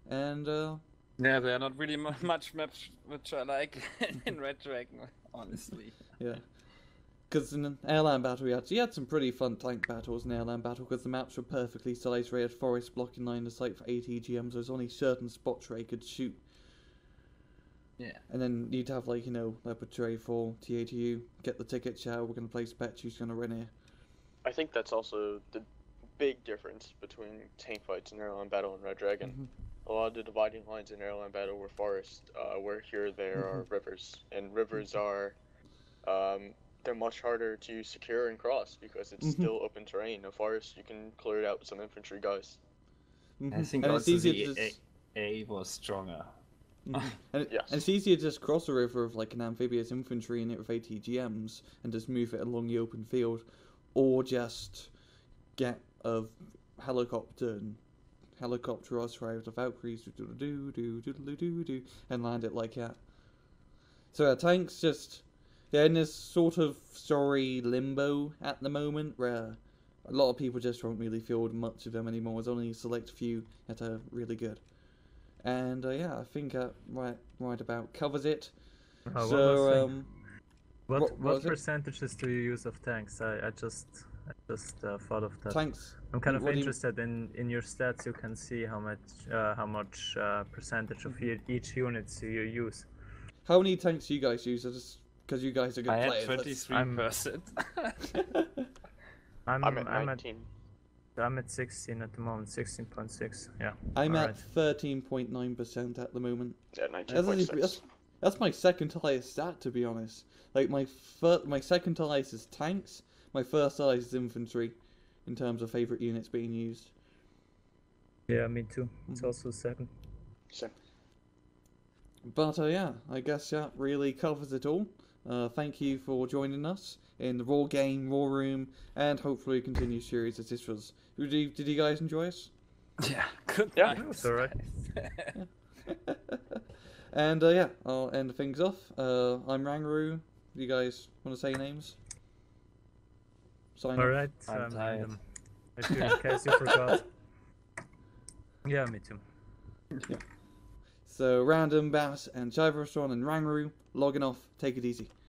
And yeah, there are not really much maps which I like in Red Dragon, honestly. Yeah. Because in an airline battle, you had some pretty fun tank battles in airline battle, because the maps were perfectly sized. We had forest blocking line of sight for ATGMs. There's only certain spots where you could shoot. Yeah. And then you'd have, like, Leopard Tray 4, TATU, get the ticket shower, we're going to place bets, who's going to win here. I think that's also the big difference between tank fights in airline battle and Red Dragon. A lot of the dividing lines in airline battle were forest, where here there are rivers. And rivers are, they're much harder to secure and cross because it's still open terrain. A forest, you can clear it out with some infantry guys. I think also the A was stronger. And it's easier to just cross a river with like an amphibious infantry in it with ATGMs and just move it along the open field, or just get a helicopter and helicopterize right with the Valkyries and land it like that. So tanks just in this sort of story limbo at the moment where a lot of people just don't really field much of them anymore. There's only a select few that are really good. And I think right about covers it. What percentages do you use of tanks? I just thought of that. Tanks. I'm kind of interested in your stats. You can see how much percentage of each units you use. How many tanks do you guys use? Just because you guys are good players. I had 23%. I'm at 19. I'm at 16 at the moment, 16.6. Yeah. I'm at 13.9% at the moment. Yeah, 19.6. That's my second highest stat, to be honest. Like my second highest is tanks. My first highest is infantry, in terms of favorite units being used. Yeah, me too. It's also second. Same. But I guess that really covers it all. Thank you for joining us in the Wargame War Room, and hopefully continue series as this was. Did you guys enjoy us? Yeah, good. Yeah, it was alright. And I'll end things off. I'm Rangaroo. You guys want to say names? Sign Alright, I'm tired. In case you forgot. Yeah, me too. Yeah. So Random, Bass, and Chivy and Rangaroo logging off. Take it easy.